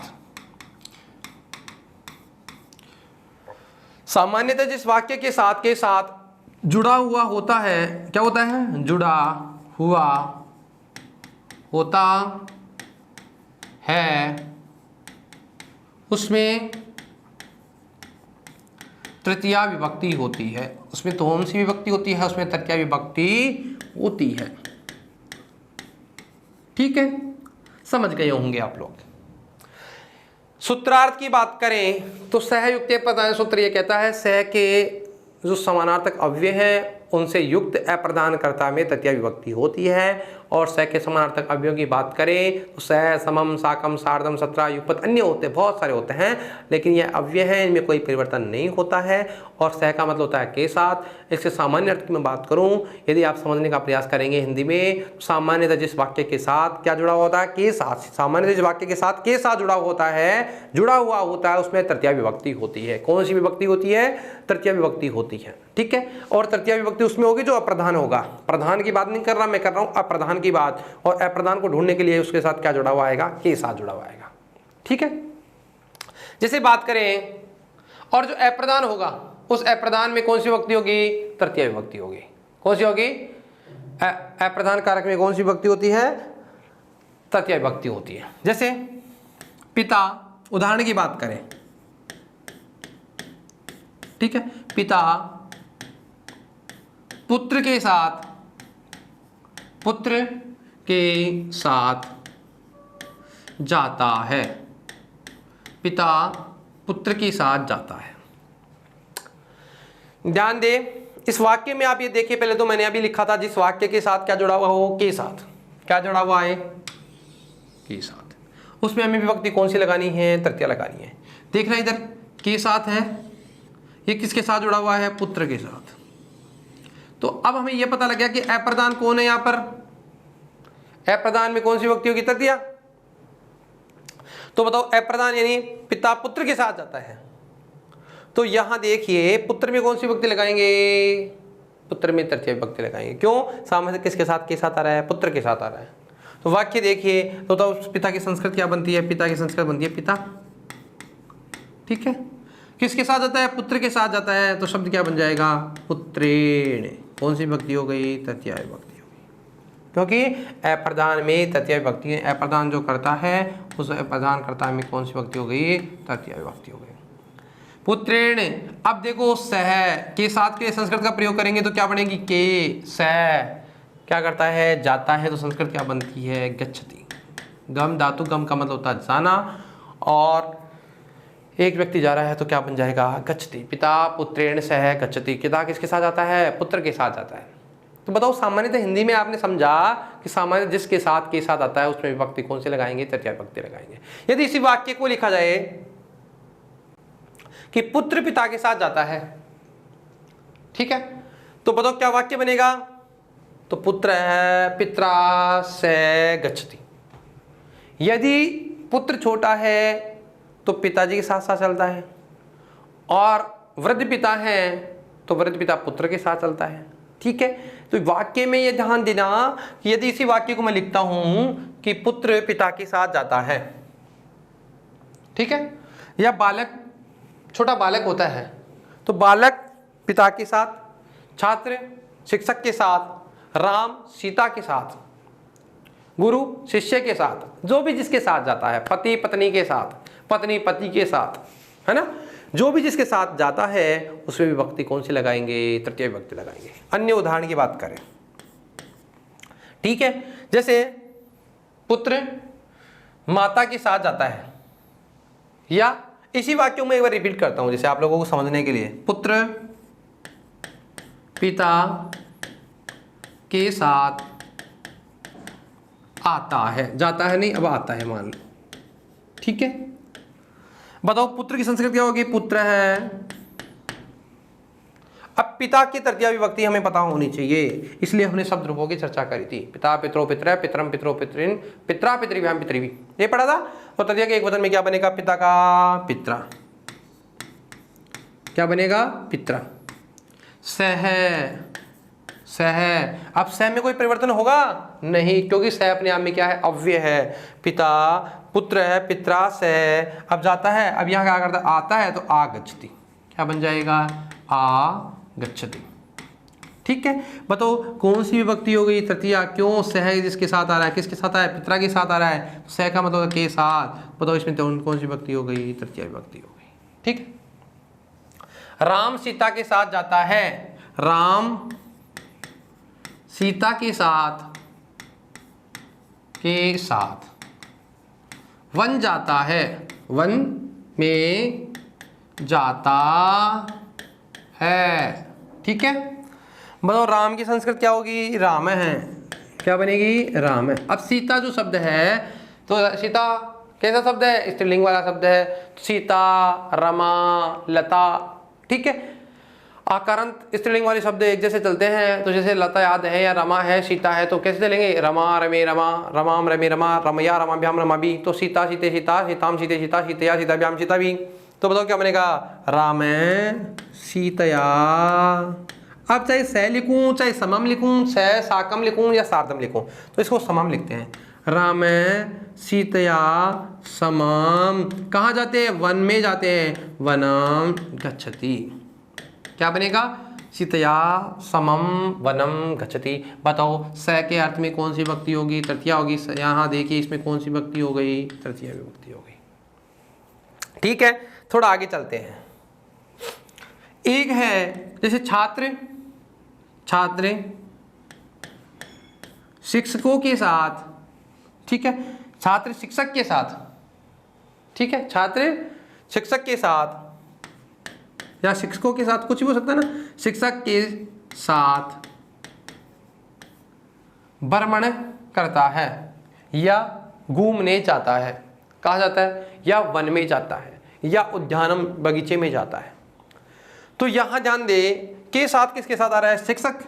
सामान्यतः जिस वाक्य के साथ जुड़ा हुआ होता है, क्या होता है? जुड़ा हुआ होता है, उसमें तृतीया विभक्ति होती है। उसमें तो कौन सी विभक्ति होती है? उसमें तृतीया विभक्ति होती है। ठीक है, समझ गए होंगे आप लोग। सूत्रार्थ की बात करें तो सह युक्त प्रधान सूत्र यह कहता है सह के जो समानार्थक अव्यय हैं उनसे युक्त अप्रधान कर्ता में तृतीया विभक्ति होती है। और स के समानार्थक अवयवों की बात करें तो स, समम, साकम, सार्धम, सत्रह, युगपत अन्य होते हैं, बहुत सारे होते हैं, लेकिन ये अव्यय है, इनमें कोई परिवर्तन नहीं होता है। और स का मतलब होता है के साथ। इसके सामान्य अर्थ की मैं बात करूं, यदि आप समझने का प्रयास करेंगे हिंदी में, तो सामान्यतः जिस वाक्य के साथ क्या जुड़ा हुआ होता है, के साथ, सामान्यतः जिस वाक्य के साथ के साथ जुड़ा हुआ होता है उसमें तृतीया विभक्ति होती है। कौन सी विभक्ति होती है? तृतीया विभक्ति होती है, ठीक है। और तृतीया विभक्ति उसमें होगी जो अप्रधान होगा। प्रधान की बात नहीं कर रहा, मैं कर रहा हूं अप्रधान की बात, और अप्रधान को ढूंढने के लिए उसके साथ क्या जुड़ा हुआ आएगा? के साथ जुड़ा हुआ आएगा, ठीक है। जैसे बात करें, और जो अप्रधान होगा उस अप्रधान में कौन सी विभक्ति होगी? तृतीया विभक्ति होगी। कौन सी होगी? अप्रधान कारक में कौन सी विभक्ति होती है? तृतीया विभक्ति होती है। जैसे पिता, उदाहरण की बात करें, ठीक है, पिता पुत्र के साथ जाता है। पिता पुत्र के साथ जाता है। ध्यान दे, इस वाक्य में आप ये देखिए, पहले तो मैंने अभी लिखा था जिस वाक्य के साथ क्या जुड़ा हुआ हो? के साथ। क्या जुड़ा हुआ है? के साथ। उसमें हमें विभक्ति कौन सी लगानी है? तृतीया लगानी है। देख रहे इधर के साथ है, ये किसके साथ जुड़ा हुआ है? पुत्र के साथ। तो अब हमें यह पता लग गया कि अप्रधान कौन है। यहां पर अप्रधान में कौन सी विभक्ति होगी? तृतीया। तो बताओ, अप्रधान यानी पिता पुत्र के साथ जाता है, तो यहां देखिए पुत्र में कौन सी विभक्ति लगाएंगे? पुत्र में तृतीया विभक्ति लगाएंगे। क्यों? सामने किसके साथ के साथ आ रहा है? पुत्र के साथ आ रहा है। तो वाक्य देखिए, तो पिता की संस्कृत क्या बनती है? पिता की संस्कृत बनती है पिता, ठीक है। किसके साथ जाता है? पुत्र के साथ जाता है, तो शब्द क्या बन जाएगा? पुत्रेण। कौन सी विभक्ति हो गई? तृतीया विभक्ति हो गई, क्योंकि अप्रधान में तृतीया विभक्ति है। अप्रधान जो करता है उस अप्रधान कर्ता में कौन सी विभक्ति हो गई? तृतीया विभक्ति हो गई। पुत्रेण। अब देखो, सह के साथ के संस्कृत का प्रयोग करेंगे तो क्या बनेगी? के। सह क्या करता है? जाता है, तो संस्कृत क्या बनती है? गच्छति। गम धातु, गम का मतलब होता है जाना, और एक व्यक्ति जा रहा है तो क्या बन जाएगा? गच्छति। पिता पुत्रेण सह गच्छति। पिता किसके साथ जाता है? पुत्र के साथ जाता है। तो बताओ, सामान्यतः हिंदी में आपने समझा कि सामान्य जिसके साथ के साथ आता है उसमें विभक्ति कौन सी लगाएंगे? तृतीया विभक्ति लगाएंगे। यदि इसी वाक्य को लिखा जाए कि पुत्र पिता के साथ जाता है, ठीक है, तो बताओ क्या वाक्य बनेगा? तो पुत्र है पित्रा से गच्छति। यदि पुत्र छोटा है तो पिताजी के साथ साथ चलता है, और वृद्ध पिता है तो वृद्ध पिता पुत्र के साथ चलता है, ठीक है। तो वाक्य में यह ध्यान देना कि यदि इसी वाक्य को मैं लिखता हूं कि पुत्र पिता के साथ जाता है, ठीक है, या बालक, छोटा बालक होता है तो बालक पिता के साथ, छात्र शिक्षक के साथ, राम सीता के साथ, गुरु शिष्य के साथ, जो भी जिसके साथ जाता है, पति पत्नी के साथ, पत्नी पति के साथ, है ना, जो भी जिसके साथ जाता है उसमें विभक्ति कौन सी लगाएंगे? तृतीय विभक्ति लगाएंगे। अन्य उदाहरण की बात करें, ठीक है, जैसे पुत्र माता के साथ जाता है, या इसी वाक्यों में एक बार रिपीट करता हूं जैसे आप लोगों को समझने के लिए, पुत्र पिता के साथ आता है, जाता है नहीं, अब आता है मान लो, ठीक है। बताओ पुत्र की संस्कृत क्या होगी? पुत्र है। अब पिता की तृतीया विभक्ति हमें पता होनी चाहिए, इसलिए हमने शब्द रूपों की चर्चा करी थी। पिता पितरो पितर, पितरम पितरो पितरिन, पित्रा पितृभ्याम पितृवी, ये पढ़ा था। और तृतीया के एक वचन में क्या बनेगा? पिता का पित्रा। क्या बनेगा? पित्रा। सह, सह। अब सह में कोई परिवर्तन होगा नहीं, क्योंकि सह अपने आप में क्या है? अव्यय है। पिता पुत्र है, पित्रा सह। अब जाता है, अब यहाँ क्या करता है? आता है, तो आगच्छति। क्या बन जाएगा? आगच्छति, ठीक है। बताओ कौन सी विभक्ति हो गई? तृतीया। क्यों? सह जिसके साथ आ रहा है, किसके साथ आया? पित्रा के साथ आ रहा है, सह का मतलब के साथ। बताओ इसमें तो कौन सी विभक्ति हो गई? तृतीया विभक्ति हो गई, ठीक है। राम सीता के साथ जाता है, राम सीता के साथ वन जाता है, वन में जाता है, ठीक है। बताओ राम की संस्कृत क्या होगी? राम है, क्या बनेगी? राम है। अब सीता जो शब्द है, तो सीता कैसा शब्द है? स्त्रीलिंग वाला शब्द है। सीता, रमा, लता, ठीक है। आकारांत स्त्रीलिंग वाले शब्द एक जैसे चलते हैं, तो जैसे लता याद है या रमा है, सीता है, तो कैसे चलेंगे? रमा रमे रमा, रमाम रमे रमा, रमया रमाभ्याम रमाभि। तो सीता सीते सीता, सीताम सीते सीता, सीतया सीताभ्याम सीताभि। तो बताओ क्या बनेगा? राम सीतया। अब चाहे स लिखूं, चाहे समम लिखूं, स साकम लिखूं या सार्धम लिखूं, तो इसको समम लिखते हैं। राम सीतया समम। कहाँ जाते हैं? वन में जाते हैं। वनम गच्छति। क्या बनेगा? सीतया समम वनम गच्छति। बताओ स के अर्थ में कौन सी विभक्ति होगी? तृतीया होगी। यहाँ देखिए इसमें कौन सी विभक्ति हो गई? तृतीया विभक्ति हो गई। ठीक है, थोड़ा आगे चलते हैं। एक है जैसे छात्र, छात्र शिक्षकों के साथ, ठीक है, छात्र शिक्षक के साथ, ठीक है, छात्र शिक्षक के साथ या शिक्षकों के साथ, कुछ भी हो सकता है ना। शिक्षक के साथ भ्रमण करता है या घूमने जाता है। कहाँ जाता है? या वन में जाता है या उद्यानम बगीचे में जाता है। तो यहां ध्यान दे के साथ किसके साथ आ रहा है? शिक्षक।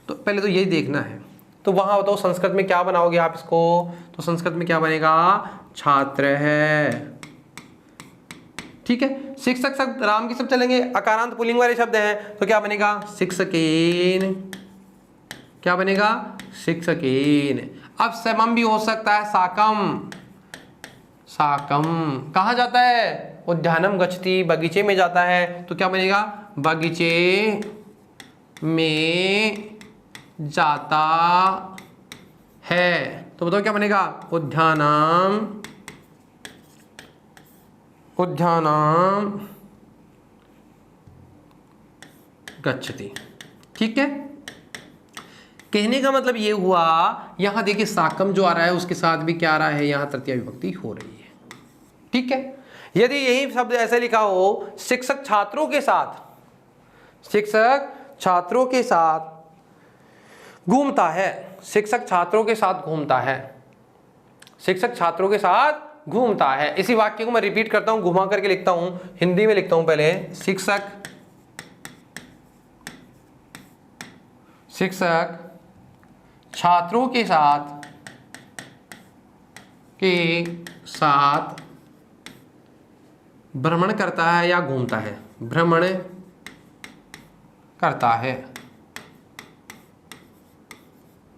तो पहले तो यही देखना है। तो वहां बताओ संस्कृत में क्या बनाओगे आप इसको? तो संस्कृत में क्या बनेगा? छात्र है, ठीक है। शिक्षक शब्द राम की सब चलेंगे, अकारांत पुल्लिंग वाले शब्द हैं, तो क्या बनेगा? शिक्षकेन। क्या बनेगा? शिक्षकेन। अब समम भी हो सकता है, साकम, साकम। कहाँ जाता है? उद्यानम गच्छति, बगीचे में जाता है, तो क्या बनेगा? बगीचे में जाता है। तो बताओ क्या बनेगा? उद्यानम, उद्यानम गच्छति। ठीक है, कहने का मतलब ये हुआ, यहां देखिए साकम जो आ रहा है उसके साथ भी क्या आ रहा है? यहां तृतीया विभक्ति हो रही है। ठीक है, यदि यही शब्द ऐसे लिखा हो, शिक्षक छात्रों के साथ, शिक्षक छात्रों के साथ घूमता है, शिक्षक छात्रों के साथ घूमता है, शिक्षक छात्रों के साथ घूमता है। इसी वाक्य को मैं रिपीट करता हूं, घुमा करके लिखता हूं, हिंदी में लिखता हूं पहले। शिक्षक छात्रों के साथ भ्रमण करता है या घूमता है, भ्रमण करता है।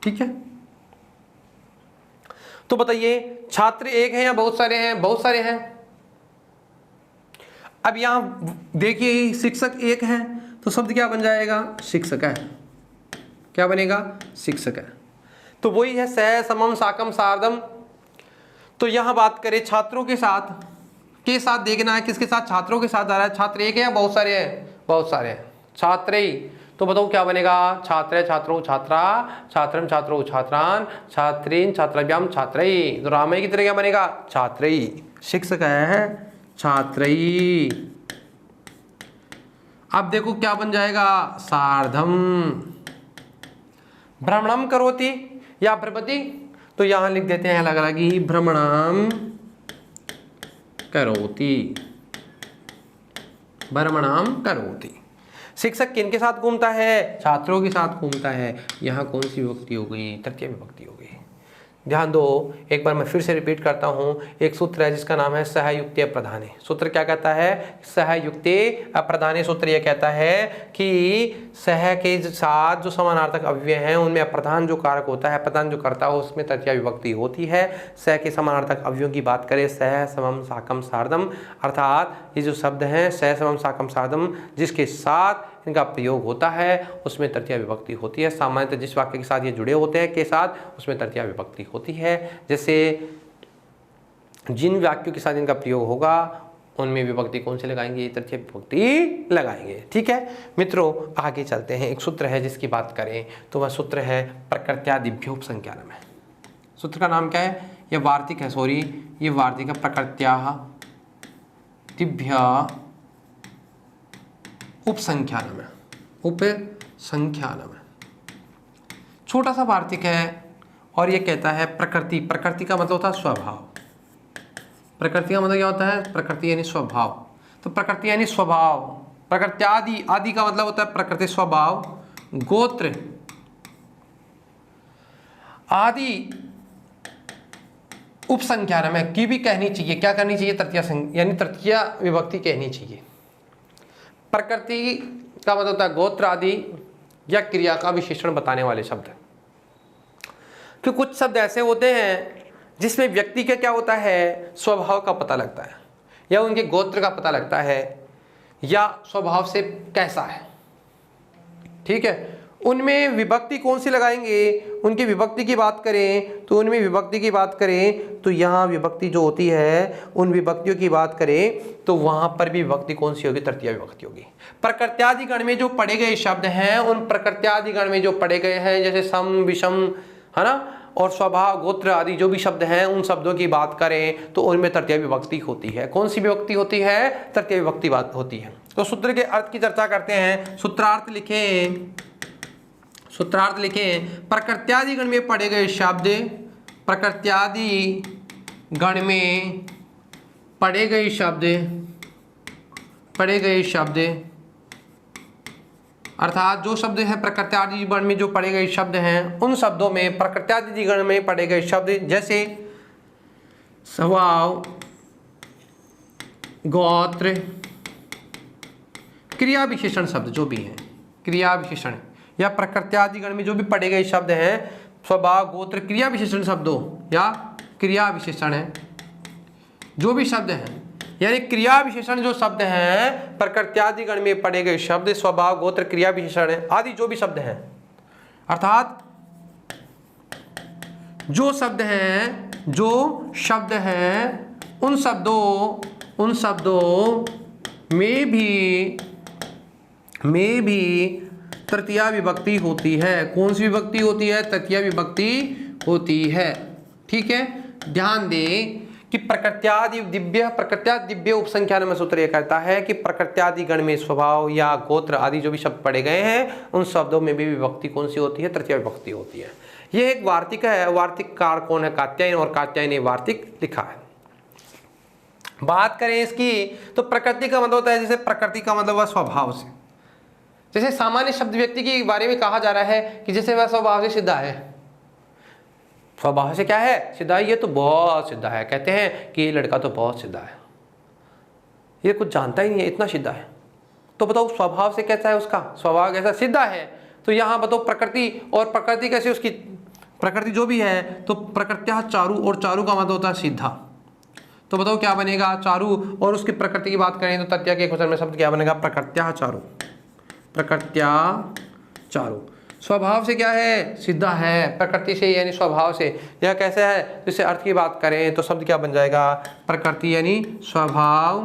ठीक है, तो बताइए छात्र एक है या बहुत सारे हैं? बहुत सारे हैं। अब यहां देखिए शिक्षक एक है, तो शब्द क्या बन जाएगा? शिक्षक है। क्या बनेगा? शिक्षक है। तो वही है सह समम साकम सार्धम। तो यहां बात करें छात्रों के साथ देखना है, किसके साथ? छात्रों के साथ आ रहा है। छात्र एक है या बहुत सारे हैं? बहुत सारे हैं। छात्र ही, तो बताओ क्या बनेगा? छात्र, छात्रों, छात्रा, छात्रम, छात्रों, छात्रान, छात्रीन, छात्राभ्याम, छात्रई। तो रामई की तरह क्या बनेगा? छात्रई। शिक्षक है छात्रई। अब देखो क्या बन जाएगा? सार्धम। भ्रमणम करोति या भ्रमति, तो यहां लिख देते हैं अलग अलग ही, भ्रमणम करोति, भ्रमणम करोति। शिक्षक किनके साथ घूमता है? छात्रों के साथ घूमता है। यहां कौन सी विभक्ति हो गई? तृतीय विभक्ति हो गई। ध्यान दो, एक बार मैं फिर से रिपीट करता हूं। एक सूत्र है जिसका नाम है सहयुक्ते अप्रधाने। सूत्र क्या कहता है? सहयुक्ते अप्रधाने। सूत्र यह कहता है कि सह के साथ जो समानार्थक अव्यय हैं उनमें अप्रधान जो कारक होता है, प्रधान जो करता है, उसमें तृतीया विभक्ति होती है। सह के समानार्थक अव्ययों की बात करें, सह समम साकम सार्धम, अर्थात ये जो शब्द हैं सह समम साकम सार्धम, जिसके साथ इनका प्रयोग होता है उसमें तृतीया विभक्ति होती है। सामान्यतः जिस वाक्य के साथ ये जुड़े होते हैं के साथ, उसमें तृतीया विभक्ति होती है। जैसे जिन वाक्यों के साथ इनका प्रयोग होगा उनमें विभक्ति कौन से लगाएंगे? तृतीय विभक्ति लगाएंगे। ठीक है मित्रों, आगे चलते हैं। एक सूत्र है जिसकी बात करें तो वह सूत्र है प्रकृत्यादिभ्यो उपसंख्यानम है। सूत्र का नाम क्या है? यह वार्तिक है, सॉरी ये वार्तिक है। प्रकृत्यादिभ्य उपसंख्यानम है, उपसंख्यानम है। छोटा सा वार्तिक है, और ये कहता है प्रकृति। प्रकृति का मतलब होता है स्वभाव। प्रकृति का मतलब क्या होता है? प्रकृति यानी स्वभाव। तो प्रकृति यानी स्वभाव। प्रकृत्यादि, आदि का मतलब होता है प्रकृति स्वभाव। गोत्र आदि उपसंख्यान में की भी कहनी चाहिए। क्या करनी चाहिए? तृतीया यानी तृतीया विभक्ति कहनी चाहिए। प्रकृति का मतलब होता है गोत्र आदि या क्रिया का विशेषण बताने वाले शब्द। कि कुछ शब्द ऐसे होते हैं जिसमें व्यक्ति का क्या होता है? स्वभाव का पता लगता है, या उनके गोत्र का पता लगता है, या स्वभाव से कैसा है। ठीक है, उनमें विभक्ति कौन सी लगाएंगे? उनकी विभक्ति की बात करें तो उनमें विभक्ति की बात करें तो यहाँ विभक्ति जो होती है, उन विभक्तियों की बात करें तो वहां पर भी विभक्ति कौन सी होगी? तृतीया विभक्ति होगी। प्रकृत्यादि गण में जो पढ़े गए शब्द हैं, उन प्रकृत्यादि गण में जो पढ़े गए हैं, जैसे सम, विषम, है ना, और स्वभाव, गोत्र आदि जो भी शब्द हैं, उन शब्दों की बात करें तो उनमें तृतीया विभक्ति होती है। कौन सी विभक्ति होती है? तृतीया विभक्ति बात होती है। तो सूत्र के अर्थ की चर्चा करते हैं। सूत्रार्थ लिखें, सूत्रार्थ लिखें। प्रकृत्यादि गण में पढ़े गए शब्द, प्रकृत्यादि गण में पढ़े गए शब्द, पढ़े गए शब्द अर्थात जो शब्द है प्रकृत्यादि गण में जो पढ़े गए शब्द हैं, उन शब्दों में प्रकृत्यादि गण में पढ़े गए शब्द जैसे स्वभाव, गोत्र, क्रिया विशेषण शब्द जो भी हैं, क्रिया विशेषण, या प्रकृत्यादि गण में जो भी पढ़े गए शब्द हैं, स्वभाव, गोत्र, क्रिया विशेषण शब्दों या क्रिया विशेषण है, जो भी शब्द हैं, यानी क्रिया विशेषण जो शब्द हैं, प्रकृत्यादि गण में पढ़े गए शब्द, स्वभाव, गोत्र, क्रिया विशेषण आदि जो भी शब्द हैं, अर्थात जो शब्द हैं, जो शब्द हैं, उन शब्दों में भी तृतीया विभक्ति होती है। कौन सी विभक्ति होती है? तृतीया विभक्ति होती है। ठीक है, ध्यान दें कि प्रकृत्यादि दिव्य उपसंख्यान में सूत्र यह कहता है कि प्रकृत्यादि गण में स्वभाव या गोत्र आदि जो भी शब्द पढ़े गए हैं, उन शब्दों में भी विभक्ति कौन सी होती है? तृतीया विभक्ति होती है। यह एक वार्तिक है। वार्तिककार कौन है? कात्यायन, और कात्यायन ने वार्तिक लिखा है। बात करें इसकी तो प्रकृति का मतलब होता है, जैसे प्रकृति का मतलब है स्वभाव से। जैसे सामान्य शब्द व्यक्ति के बारे में कहा जा रहा है कि जैसे वह स्वभाव से सीधा है। स्वभाव से क्या है? सीधा। ये तो बहुत सीधा है। कहते हैं कि ये लड़का तो बहुत सीधा है, ये कुछ जानता ही नहीं है, इतना सीधा है। तो बताओ स्वभाव से कैसा है? उसका स्वभाव कैसा? सीधा है। तो यहाँ बताओ प्रकृति, और प्रकृति कैसे? उसकी प्रकृति जो भी है, तो प्रकृत्या चारु, और चारु का मतलब होता है सीधा। तो बताओ क्या बनेगा? चारु। और उसकी प्रकृति की बात करें तो तृतीया के क्वेश्चन में शब्द क्या बनेगा? प्रकृत्या चारु। प्रकृत्या चारु। स्वभाव से क्या है? सीधा है। प्रकृति से यानी स्वभाव से। यह कैसे है? तो इससे अर्थ की बात करें तो शब्द क्या बन जाएगा? प्रकृति यानी स्वभाव।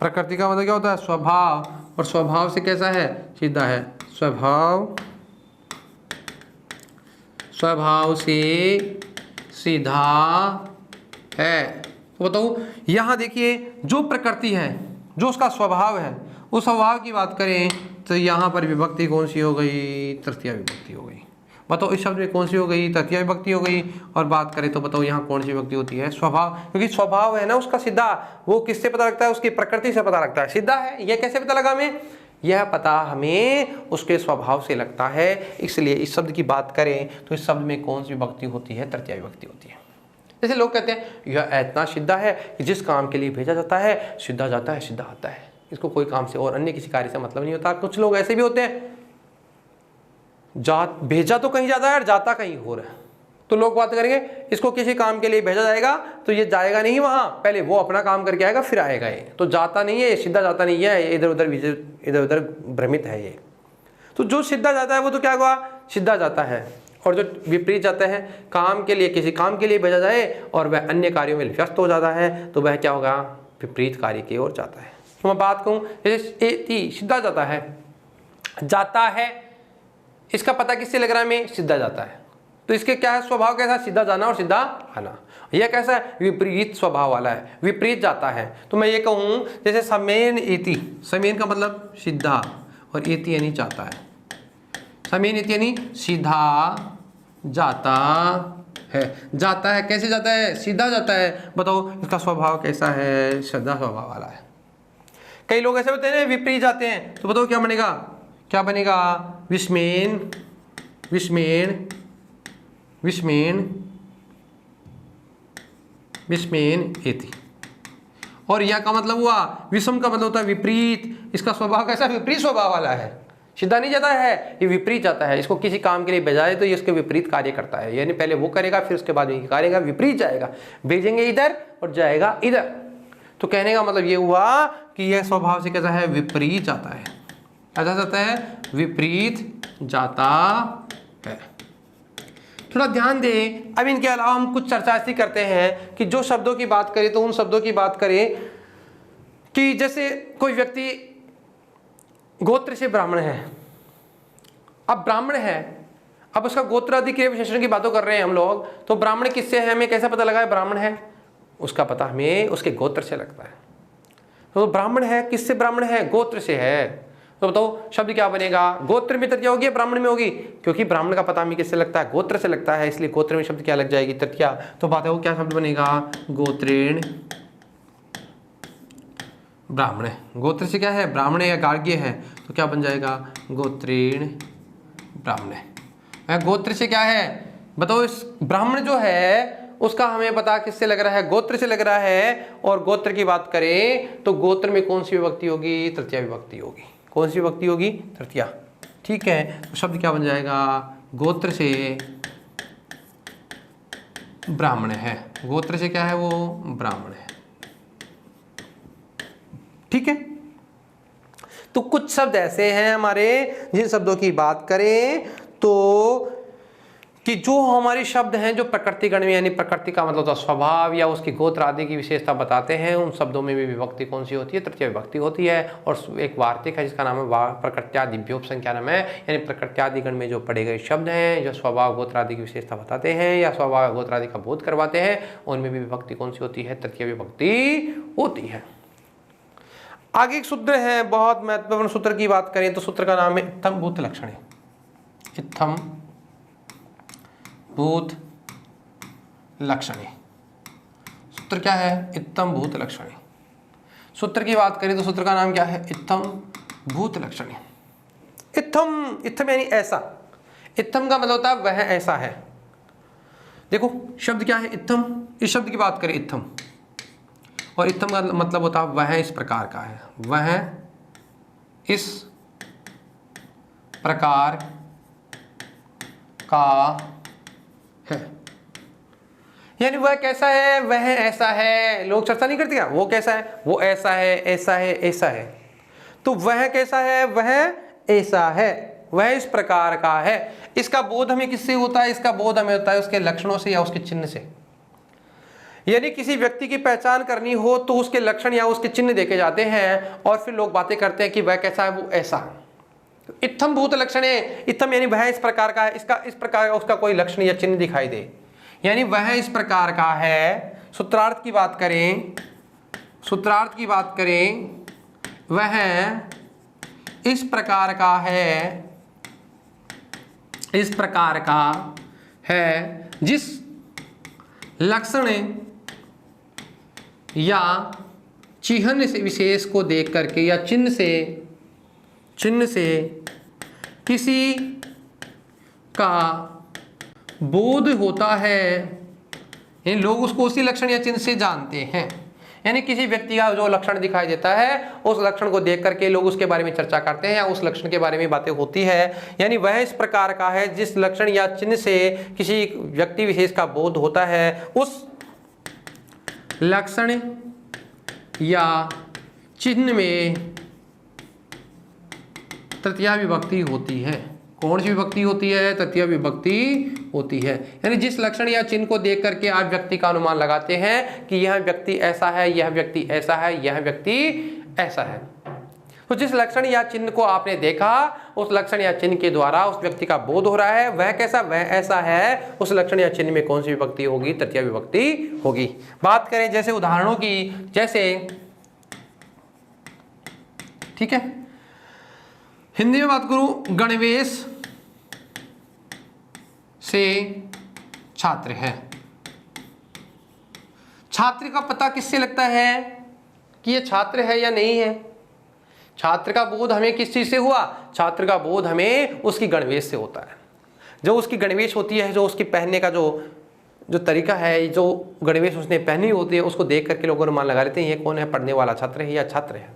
प्रकृति का मतलब क्या होता है? स्वभाव। और स्वभाव से कैसा है? सीधा है। स्वभाव से सीधा है। तो बताओ यहाँ देखिए, जो प्रकृति है, जो उसका स्वभाव है, उस स्वभाव की बात करें तो यहाँ पर विभक्ति कौन सी हो गई? तृतीया विभक्ति हो गई। बताओ इस शब्द में कौन सी हो गई? तृतीया विभक्ति हो गई। और बात करें तो बताओ यहाँ कौन सी विभक्ति होती है? स्वभाव। क्योंकि स्वभाव है ना उसका सीधा, वो किससे पता लगता है? उसकी प्रकृति से पता लगता है, सीधा है। यह कैसे पता लगा हमें? यह पता हमें उसके स्वभाव से लगता है। इसलिए इस शब्द की बात करें तो इस शब्द में कौन सी विभक्ति होती है? तृतीया विभक्ति होती है। जैसे लोग कहते हैं यह इतना सीधा है कि जिस काम के लिए भेजा जाता है सीधा जाता है, सीधा आता है, इसको कोई काम से और अन्य किसी कार्य से मतलब नहीं होता। कुछ लोग ऐसे भी होते हैं, भेजा तो कहीं जाता है और जाता कहीं और है। तो लोग बात करेंगे इसको किसी काम के लिए भेजा जाएगा तो ये जाएगा नहीं वहां, पहले वो अपना काम करके आएगा फिर आएगा। ये तो जाता नहीं है, ये सीधा जाता नहीं है, इधर उधर भ्रमित है ये। तो जो सीधा जाता है वो तो क्या हुआ? सीधा जाता है। और जो विपरीत जाता है, काम के लिए, किसी काम के लिए भेजा जाए और वह अन्य कार्यों में व्यस्त हो जाता है, तो वह क्या होगा? विपरीत कार्य की ओर जाता है। तो मैं बात कहूँ जैसे सीधा जाता है, इसका पता किससे लग रहा है? मैं सीधा जाता है। तो इसके क्या है? स्वभाव कैसा? सीधा जाना और सीधा आना। यह कैसा है? विपरीत स्वभाव वाला है, विपरीत जाता है। तो मैं ये कहूँ जैसे समेन इति, समेन का मतलब सीधा और इति यानी जाता है। समेन इति यानी सीधा जाता है। जाता है कैसे जाता है? सीधा जाता है। बताओ इसका स्वभाव कैसा है? सीधा स्वभाव वाला है। कई लोग ऐसे होते हैं विपरीत जाते हैं, तो बताओ क्या बनेगा? क्या बनेगा? विस्मेन, विस्मेन, विस्मेन, विस्मेन एति। और यह का मतलब हुआ विषम का मतलब होता है विपरीत। इसका स्वभाव कैसा? विपरीत स्वभाव वाला है। सीधा नहीं जाता है, ये विपरीत जाता है। इसको किसी काम के लिए भेजाए तो ये उसके विपरीत कार्य करता है, यानी पहले वो करेगा फिर उसके बाद ये करेगा, विपरीत जाएगा। भेजेंगे इधर और जाएगा इधर। तो कहने का मतलब ये हुआ कि यह स्वभाव से कैसा है? विपरीत जाता है। कैसा जाता है? विपरीत जाता है। थोड़ा ध्यान दें। अब इनके अलावा हम कुछ चर्चा ऐसी करते हैं कि जो शब्दों की बात करें तो उन शब्दों की बात करें कि जैसे कोई व्यक्ति गोत्र से ब्राह्मण है। अब ब्राह्मण है, अब उसका गोत्र आदि के विशेषण की बातों कर रहे हैं हम लोग, तो ब्राह्मण किससे है हमें कैसे पता लगा है ब्राह्मण है? उसका पता हमें उसके गोत्र से लगता है। तो ब्राह्मण है, किससे ब्राह्मण है? गोत्र से है। तो बताओ शब्द क्या बनेगा? गोत्र में तृतीया होगी या ब्राह्मण में होगी? क्योंकि ब्राह्मण का पता हमें किससे लगता है? गोत्र से लगता है, इसलिए गोत्र में शब्द क्या लग जाएगी? तृतीया। तो बात है वो क्या शब्द बनेगा? गोत्रेण ब्राह्मण। गोत्र से क्या है? ब्राह्मण या गार्ग्य है, तो क्या बन जाएगा? गोत्रेण ब्राह्मण। गोत्र से क्या है? बताओ इस ब्राह्मण जो है उसका हमें पता किससे लग रहा है? गोत्र से लग रहा है। और गोत्र की बात करें तो गोत्र में कौन सी विभक्ति होगी? तृतीया विभक्ति होगी। कौन सी विभक्ति होगी? तृतीया। ठीक है, तो शब्द क्या बन जाएगा? गोत्र से ब्राह्मण है। गोत्र से क्या है? वो ब्राह्मण है। ठीक है, तो कुछ शब्द ऐसे हैं हमारे जिन शब्दों की बात करें तो कि जो हमारे शब्द हैं जो प्रकृति गण में, यानी प्रकृति का मतलब होता स्वभाव या उसकी गोत्र आदि की विशेषता बताते हैं, उन शब्दों में भी विभक्ति कौन सी होती है? तृतीय विभक्ति होती है। और एक वार्तिक है जिसका नाम है प्रकृत्यादि व्योपसंख्यानम है, यानी प्रकृत्यादि गण में जो पढ़े गए शब्द हैं जो स्वभाव गोत्र आदि की विशेषता बताते हैं या स्वभाव गोत्र आदि का बोध करवाते हैं, उनमें भी विभक्ति कौन सी होती है? तृतीय विभक्ति होती है। आगे एक सूत्र है, बहुत महत्वपूर्ण सूत्र की बात करें तो सूत्र का नाम है इत्थम भूत लक्षणे। इत्थम भूत लक्षणे। सूत्र क्या है? इत्थम भूत लक्षणे। सूत्र की बात करें तो सूत्र का नाम क्या है? इत्थम भूत लक्षणे। इत्थम, इत्थम यानी ऐसा। इत्थम का मतलब होता है वह ऐसा है। देखो शब्द क्या है? इत्थम। इस शब्द की बात करें इत्थम, और इत्थम का मतलब होता है वह इस प्रकार का है। वह इस प्रकार का है, यानी वह कैसा है? वह ऐसा है। लोग चर्चा नहीं करते क्या? वो कैसा है? वो ऐसा है, ऐसा है, ऐसा है। तो वह कैसा है? वह ऐसा है, वह इस प्रकार का है। इसका बोध हमें किससे होता है? इसका बोध हमें होता है उसके लक्षणों से या उसके चिन्ह से। यानी किसी व्यक्ति की पहचान करनी हो तो उसके लक्षण या उसके चिन्ह देखे जाते हैं और फिर लोग बातें करते हैं कि वह कैसा है? वो ऐसा। इत्थम भूत लक्षणे। इत्थम यानी वह इस प्रकार का है, इसका इस प्रकार का उसका कोई लक्षण या चिन्ह दिखाई दे, यानी वह इस प्रकार का है। सूत्रार्थ की बात करें, सूत्रार्थ की बात करें, वह इस प्रकार का है, इस प्रकार का है जिस लक्षण या चिन्ह से विशेष को देख करके या चिन्ह से किसी का बोध होता है, यानी लोग उसको उसी लक्षण या चिन्ह से जानते हैं। यानी किसी व्यक्ति का जो लक्षण दिखाई देता है उस लक्षण को देख करके लोग उसके बारे में चर्चा करते हैं या उस लक्षण के बारे में बातें होती है। यानी वह इस प्रकार का है जिस लक्षण या चिन्ह से किसी व्यक्ति विशेष का बोध होता है, उस लक्षण या चिन्ह में तृतीया विभक्ति होती है। कौन सी विभक्ति होती है? तृतीया विभक्ति होती है। यानी जिस लक्षण या चिन्ह को देख करके आप व्यक्ति का अनुमान लगाते हैं कि यह व्यक्ति ऐसा है, यह व्यक्ति ऐसा है, यह व्यक्ति ऐसा है। तो जिस लक्षण या चिन्ह को आपने देखा उस लक्षण या चिन्ह के द्वारा उस व्यक्ति का बोध हो रहा है, वह कैसा? वह ऐसा है। उस लक्षण या चिन्ह में कौन सी विभक्ति होगी? तृतीया विभक्ति होगी। बात करें जैसे उदाहरणों की, जैसे ठीक है हिंदी में बात करूं, गणवेश से छात्र है। छात्र का पता किससे लगता है कि ये छात्र है या नहीं है? छात्र का बोध हमें किस चीज से हुआ? छात्र का बोध हमें उसकी गणवेश से होता है। जो उसकी गणवेश होती है, जो उसकी पहनने का जो तरीका है, जो गणवेश उसने पहनी होती है, उसको देख करके लोग अनुमान लगा लेते हैं ये कौन है, पढ़ने वाला छात्र है या छात्र है।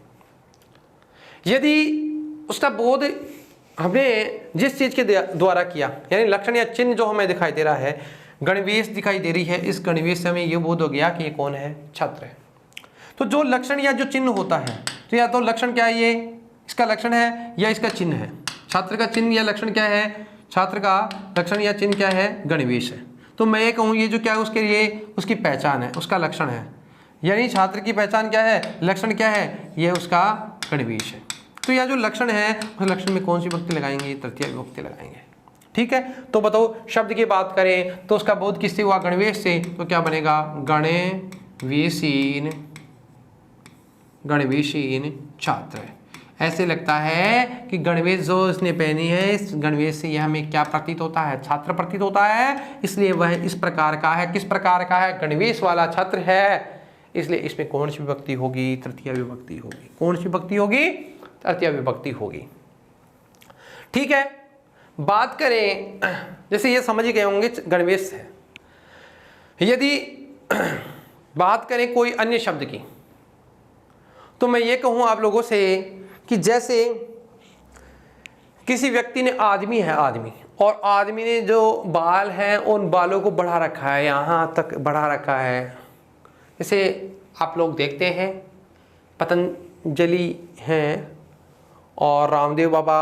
यदि उसका बोध हमने जिस चीज के द्वारा किया, यानी लक्षण या चिन्ह जो हमें दिखाई दे रहा है, गणवेश दिखाई दे रही है, इस गणवेश से हमें ये बोध हो गया कि ये कौन है, छात्र है। तो जो लक्षण या जो चिन्ह होता है, तो या तो लक्षण क्या है, ये इसका लक्षण है या इसका चिन्ह है। छात्र का चिन्ह या लक्षण क्या है? छात्र का लक्षण या चिन्ह क्या है? गणवेश है। तो मैं ये कहूँ ये जो क्या है उसके लिए उसकी पहचान है, उसका लक्षण है। यानी छात्र की पहचान क्या है, लक्षण क्या है, ये उसका गणवेश है। तो यह जो लक्षण है उस लक्षण में कौन सी विभक्ति लगाएंगे? तृतीया विभक्ति लगाएंगे। ठीक है, तो बताओ शब्द की बात करें तो उसका बोध किससे हुआ? गणवेश से। तो क्या बनेगा? गणवेशीन, गणवेशीन छात्र। ऐसे लगता है कि गणवेश जो इसने पहनी है, इस गणवेश से यह हमें क्या प्रतीत होता है? छात्र प्रतीत होता है, इसलिए वह इस प्रकार का है। किस प्रकार का है? गणवेश वाला छात्र है, इसलिए इसमें कौन सी विभक्ति होगी? तृतीया विभक्ति होगी। कौन सी विभक्ति होगी? तृतीया विभक्ति होगी। ठीक है, बात करें, जैसे ये समझ ही गए होंगे गणवेश है। यदि बात करें कोई अन्य शब्द की, तो मैं ये कहूँ आप लोगों से कि जैसे किसी व्यक्ति ने, आदमी है आदमी, और आदमी ने जो बाल हैं उन बालों को बढ़ा रखा है, यहाँ तक बढ़ा रखा है। जैसे आप लोग देखते हैं पतंजलि हैं और रामदेव बाबा,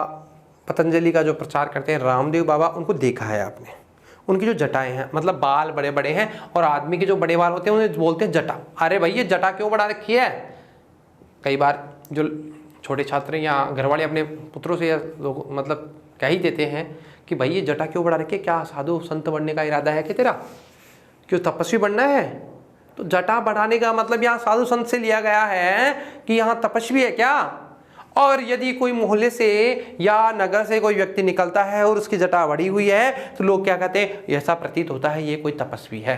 पतंजलि का जो प्रचार करते हैं रामदेव बाबा, उनको देखा है आपने। उनकी जो जटाएं हैं, मतलब बाल बड़े बड़े हैं, और आदमी के जो बड़े बाल होते हैं उन्हें बोलते हैं जटा। अरे भाई ये जटा क्यों बढ़ा रखी है? कई बार जो छोटे छात्र या घर वाले अपने पुत्रों से या लोग मतलब कह ही देते हैं कि भाई ये जटा क्यों बढ़ा रखी है? क्या साधु संत बनने का इरादा है कि तेरा? क्यों तपस्वी बनना है? तो जटा बढ़ाने का मतलब यहाँ साधु संत से लिया गया है कि यहाँ तपस्वी है क्या? और यदि कोई मोहल्ले से या नगर से कोई व्यक्ति निकलता है और उसकी जटा बढ़ी हुई है, तो लोग क्या कहते हैं? ऐसा प्रतीत होता है ये कोई तपस्वी है।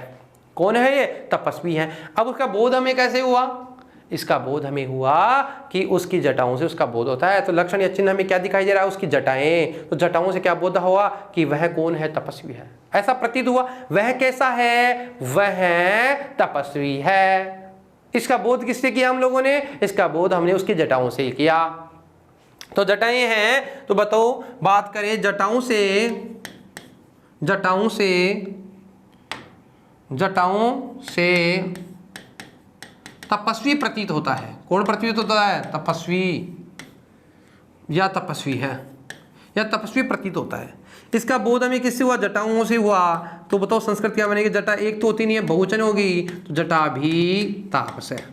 कौन है ये? तपस्वी है। अब उसका बोध हमें कैसे हुआ? इसका बोध हमें हुआ कि उसकी जटाओं से उसका बोध होता है। तो लक्षण या चिन्ह हमें क्या दिखाई दे रहा है? उसकी जटाएं। तो जटाओं से क्या बोध हुआ कि वह कौन है? तपस्वी है। ऐसा प्रतीत हुआ। वह कैसा है? वह तपस्वी है। इसका बोध किससे किया हम लोगों ने? इसका बोध हमने उसकी जटाओं से किया। तो जटाएं हैं, तो बताओ बात करें जटाओं से तपस्वी प्रतीत होता है। कौन प्रतीत होता है? तपस्वी या तपस्वी है या तपस्वी प्रतीत होता है। इसका बोध हमें किससे हुआ? जटाओं से हुआ। तो बताओ संस्कृत क्या बनेगी? जटा एक तो होती नहीं है, बहुवचन होगी, तो जटा भी तापस है।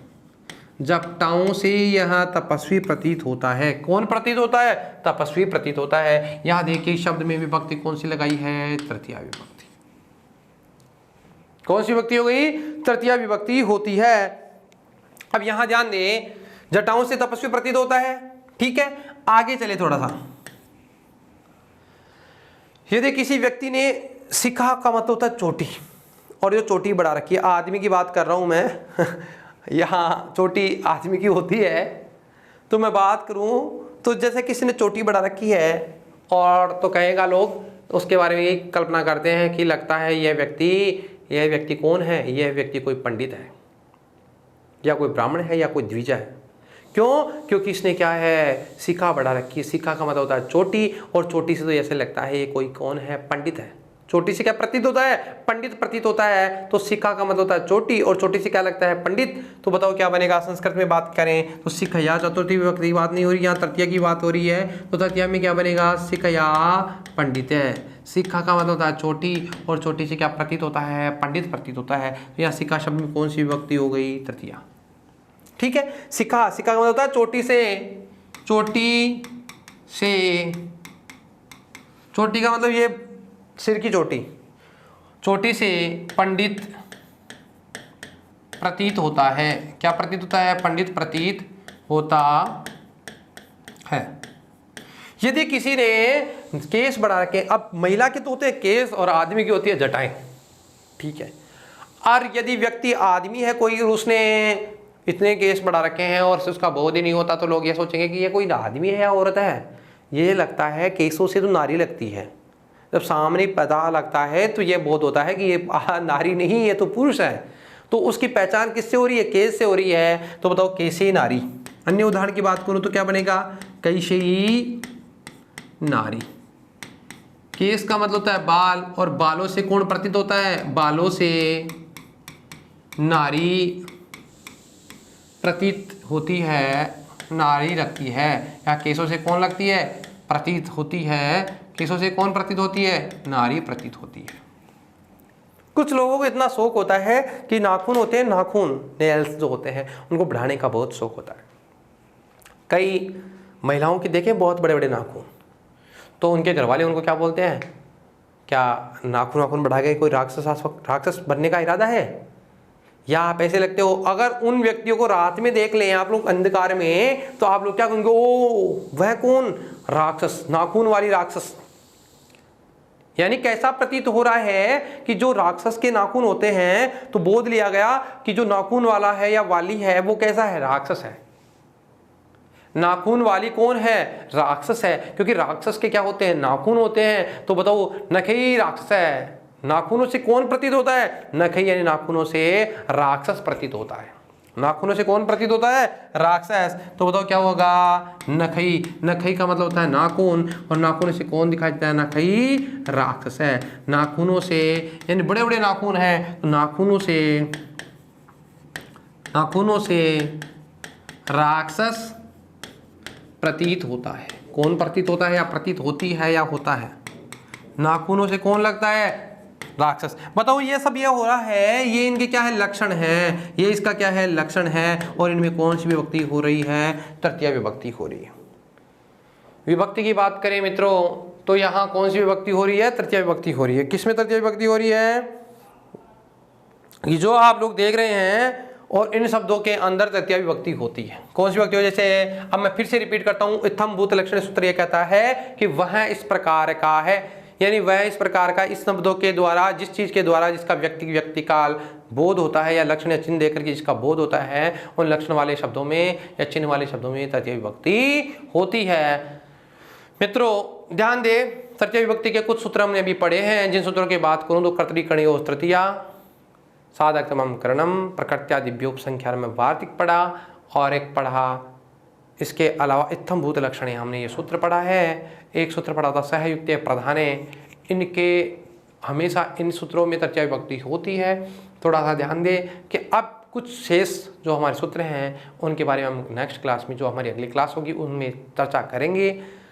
जटाओं से यह तपस्वी प्रतीत होता है। कौन प्रतीत होता है? तपस्वी प्रतीत होता है। यहां देखिए शब्द में विभक्ति कौन सी लगाई है? तृतीया विभक्ति। कौन सी विभक्ति हो गई? तृतीया विभक्ति होती है। अब यहां ध्यान दें, जटाओं से तपस्वी प्रतीत होता है। ठीक है, आगे चले थोड़ा सा। यदि किसी व्यक्ति ने, शिखा का मतलब होता है चोटी, और जो चोटी बढ़ा रखी है, आदमी की बात कर रहा हूं मैं यहाँ चोटी आदमी की होती है। तो मैं बात करूं तो जैसे किसी ने चोटी बढ़ा रखी है, और तो कहेगा लोग उसके बारे में ये कल्पना करते हैं कि लगता है यह व्यक्ति कौन है? यह व्यक्ति कोई पंडित है, या कोई ब्राह्मण है, या कोई द्विजा है। क्यों? क्योंकि इसने क्या है? शिखा बढ़ा रखी है। शिखा का मतलब होता है चोटी, और चोटी से तो ऐसे लगता है ये कोई कौन है? पंडित है। चोटी से क्या प्रतीत होता है? पंडित प्रतीत होता है। तो शिखा का मतलब होता है चोटी, और चोटी से क्या लगता है? पंडित। तो बताओ क्या बनेगा? संस्कृत में बात करें तो शिखया चतुर्थी विभक्ति की बात नहीं हो रही, यहाँ तृतीया की बात हो रही है। तो तृतीया में क्या बनेगा? शिखया पंडित है। शिखा का मतलब होता है चोटी, और चोटी से क्या प्रतीत होता है? पंडित प्रतीत होता है। तो यहाँ शिखा शब्द में कौन सी विभक्ति हो गई? तृतीया। ठीक है, शिखा का मतलब होता है चोटी का मतलब ये सिर की चोटी से पंडित प्रतीत होता है। क्या प्रतीत होता है? पंडित प्रतीत होता है। यदि किसी ने केस बढ़ा रखे हैं। अब महिला के तो होते हैं केस और आदमी की होती है जटाएं, ठीक है। और यदि व्यक्ति आदमी है कोई, उसने इतने केस बढ़ा रखे हैं और उसका बोध ही नहीं होता, तो लोग ये सोचेंगे कि ये कोई आदमी है या औरत है। ये लगता है केसों से तो नारी लगती है, जब सामने पता लगता है तो ये बोध होता है कि ये नारी नहीं, ये तो पुरुष है। तो उसकी पहचान किससे हो रही है? केस से हो रही है। तो बताओ कैसे नारी। अन्य उदाहरण की बात करूं तो क्या बनेगा? कैसे नारी। केस का मतलब होता है बाल, और बालों से कौन प्रतीत होता है? बालों से नारी प्रतीत होती है, नारी लगती है। या केसों से कौन लगती है? प्रतीत होती है। केसों से कौन प्रतीत होती है? नारी प्रतीत होती है। कुछ लोगों को इतना शौक होता है कि नाखून होते हैं, नाखून नेल्स जो होते हैं उनको बढ़ाने का बहुत शौक होता है। कई महिलाओं के देखें बहुत बड़े बड़े नाखून, तो उनके घर वाले उनको क्या बोलते हैं? क्या नाखून बढ़ा के कोई राक्षस बनने का इरादा है? या आप ऐसे लगते हो? अगर उन व्यक्तियों को रात में देख लें आप लोग अंधकार में, तो आप लोग क्या कहेंगे? ओ वह कौन? राक्षस, नाखून वाली राक्षस। यानी कैसा प्रतीत हो रहा है कि जो राक्षस के नाखून होते हैं, तो बोध लिया गया कि जो नाखून वाला है या वाली है वो कैसा है? राक्षस है। नाखून वाली कौन है? राक्षस है, क्योंकि राक्षस के क्या होते हैं? नाखून होते हैं। तो बताओ नखई राक्षस है। नाखूनों से कौन प्रतीत होता है? नखई, यानी नाखूनों से राक्षस प्रतीत होता है। नाखूनों से कौन प्रतीत होता है? राक्षस। तो बताओ क्या होगा? नखई। नखई का मतलब होता है नाखून, और नाखूनों से कौन दिखाई देता है? नखई राक्षस है। नाखूनों से यानी बड़े बड़े नाखून हैं, तो नाखूनों से राक्षस प्रतीत होता है। कौन प्रतीत होता है? या प्रतीत होती है या होता है? नाखूनों से कौन लगता है? राक्षस। बताओ ये सब ये हो रहा है, ये इनके क्या है? लक्षण है। ये इसका क्या है? लक्षण है। और इनमें कौन सी विभक्ति हो रही है? तृतीया विभक्ति हो रही है। विभक्ति की बात करें मित्रों, तो यहाँ कौन सी विभक्ति हो रही है? तृतीया विभक्ति हो रही है। किसमें तृतीया विभक्ति हो रही है? ये जो आप लोग देख रहे हैं, और इन शब्दों के अंदर तृतीया विभक्ति होती है। कौन सी विभक्ति हो? जैसे अब मैं फिर से रिपीट करता हूं, इत्थम भूत लक्षण सूत्र यह कहता है कि वह इस प्रकार का है, यानी वह इस प्रकार का, इस शब्दों के द्वारा, जिस चीज के द्वारा जिसका व्यक्ति काल बोध होता है, या लक्षण या चिन्ह देकर के जिसका बोध होता है, उन लक्षण वाले शब्दों में या चिन्ह वाले शब्दों में तृतीय विभक्ति होती है। मित्रों ध्यान दे, तृतीय विभक्ति के कुछ सूत्र हमने अभी पढ़े हैं। जिन सूत्रों की बात करूं तो कर्तरी तृतीया, साधकतमं करणम, प्रकृत्यादिभ्योपसंख्या में वार्तिक पढ़ा, और एक पढ़ा इसके अलावा इत्थम भूत लक्षण हमने ये सूत्र पढ़ा है। एक सूत्र पढ़ा था सहयुक्त प्रधाने। इनके हमेशा इन सूत्रों में तृतीया विभक्ति होती है। थोड़ा सा ध्यान दे कि अब कुछ शेष जो हमारे सूत्र हैं उनके बारे में हम नेक्स्ट क्लास में, जो हमारी अगली क्लास होगी, उनमें चर्चा करेंगे।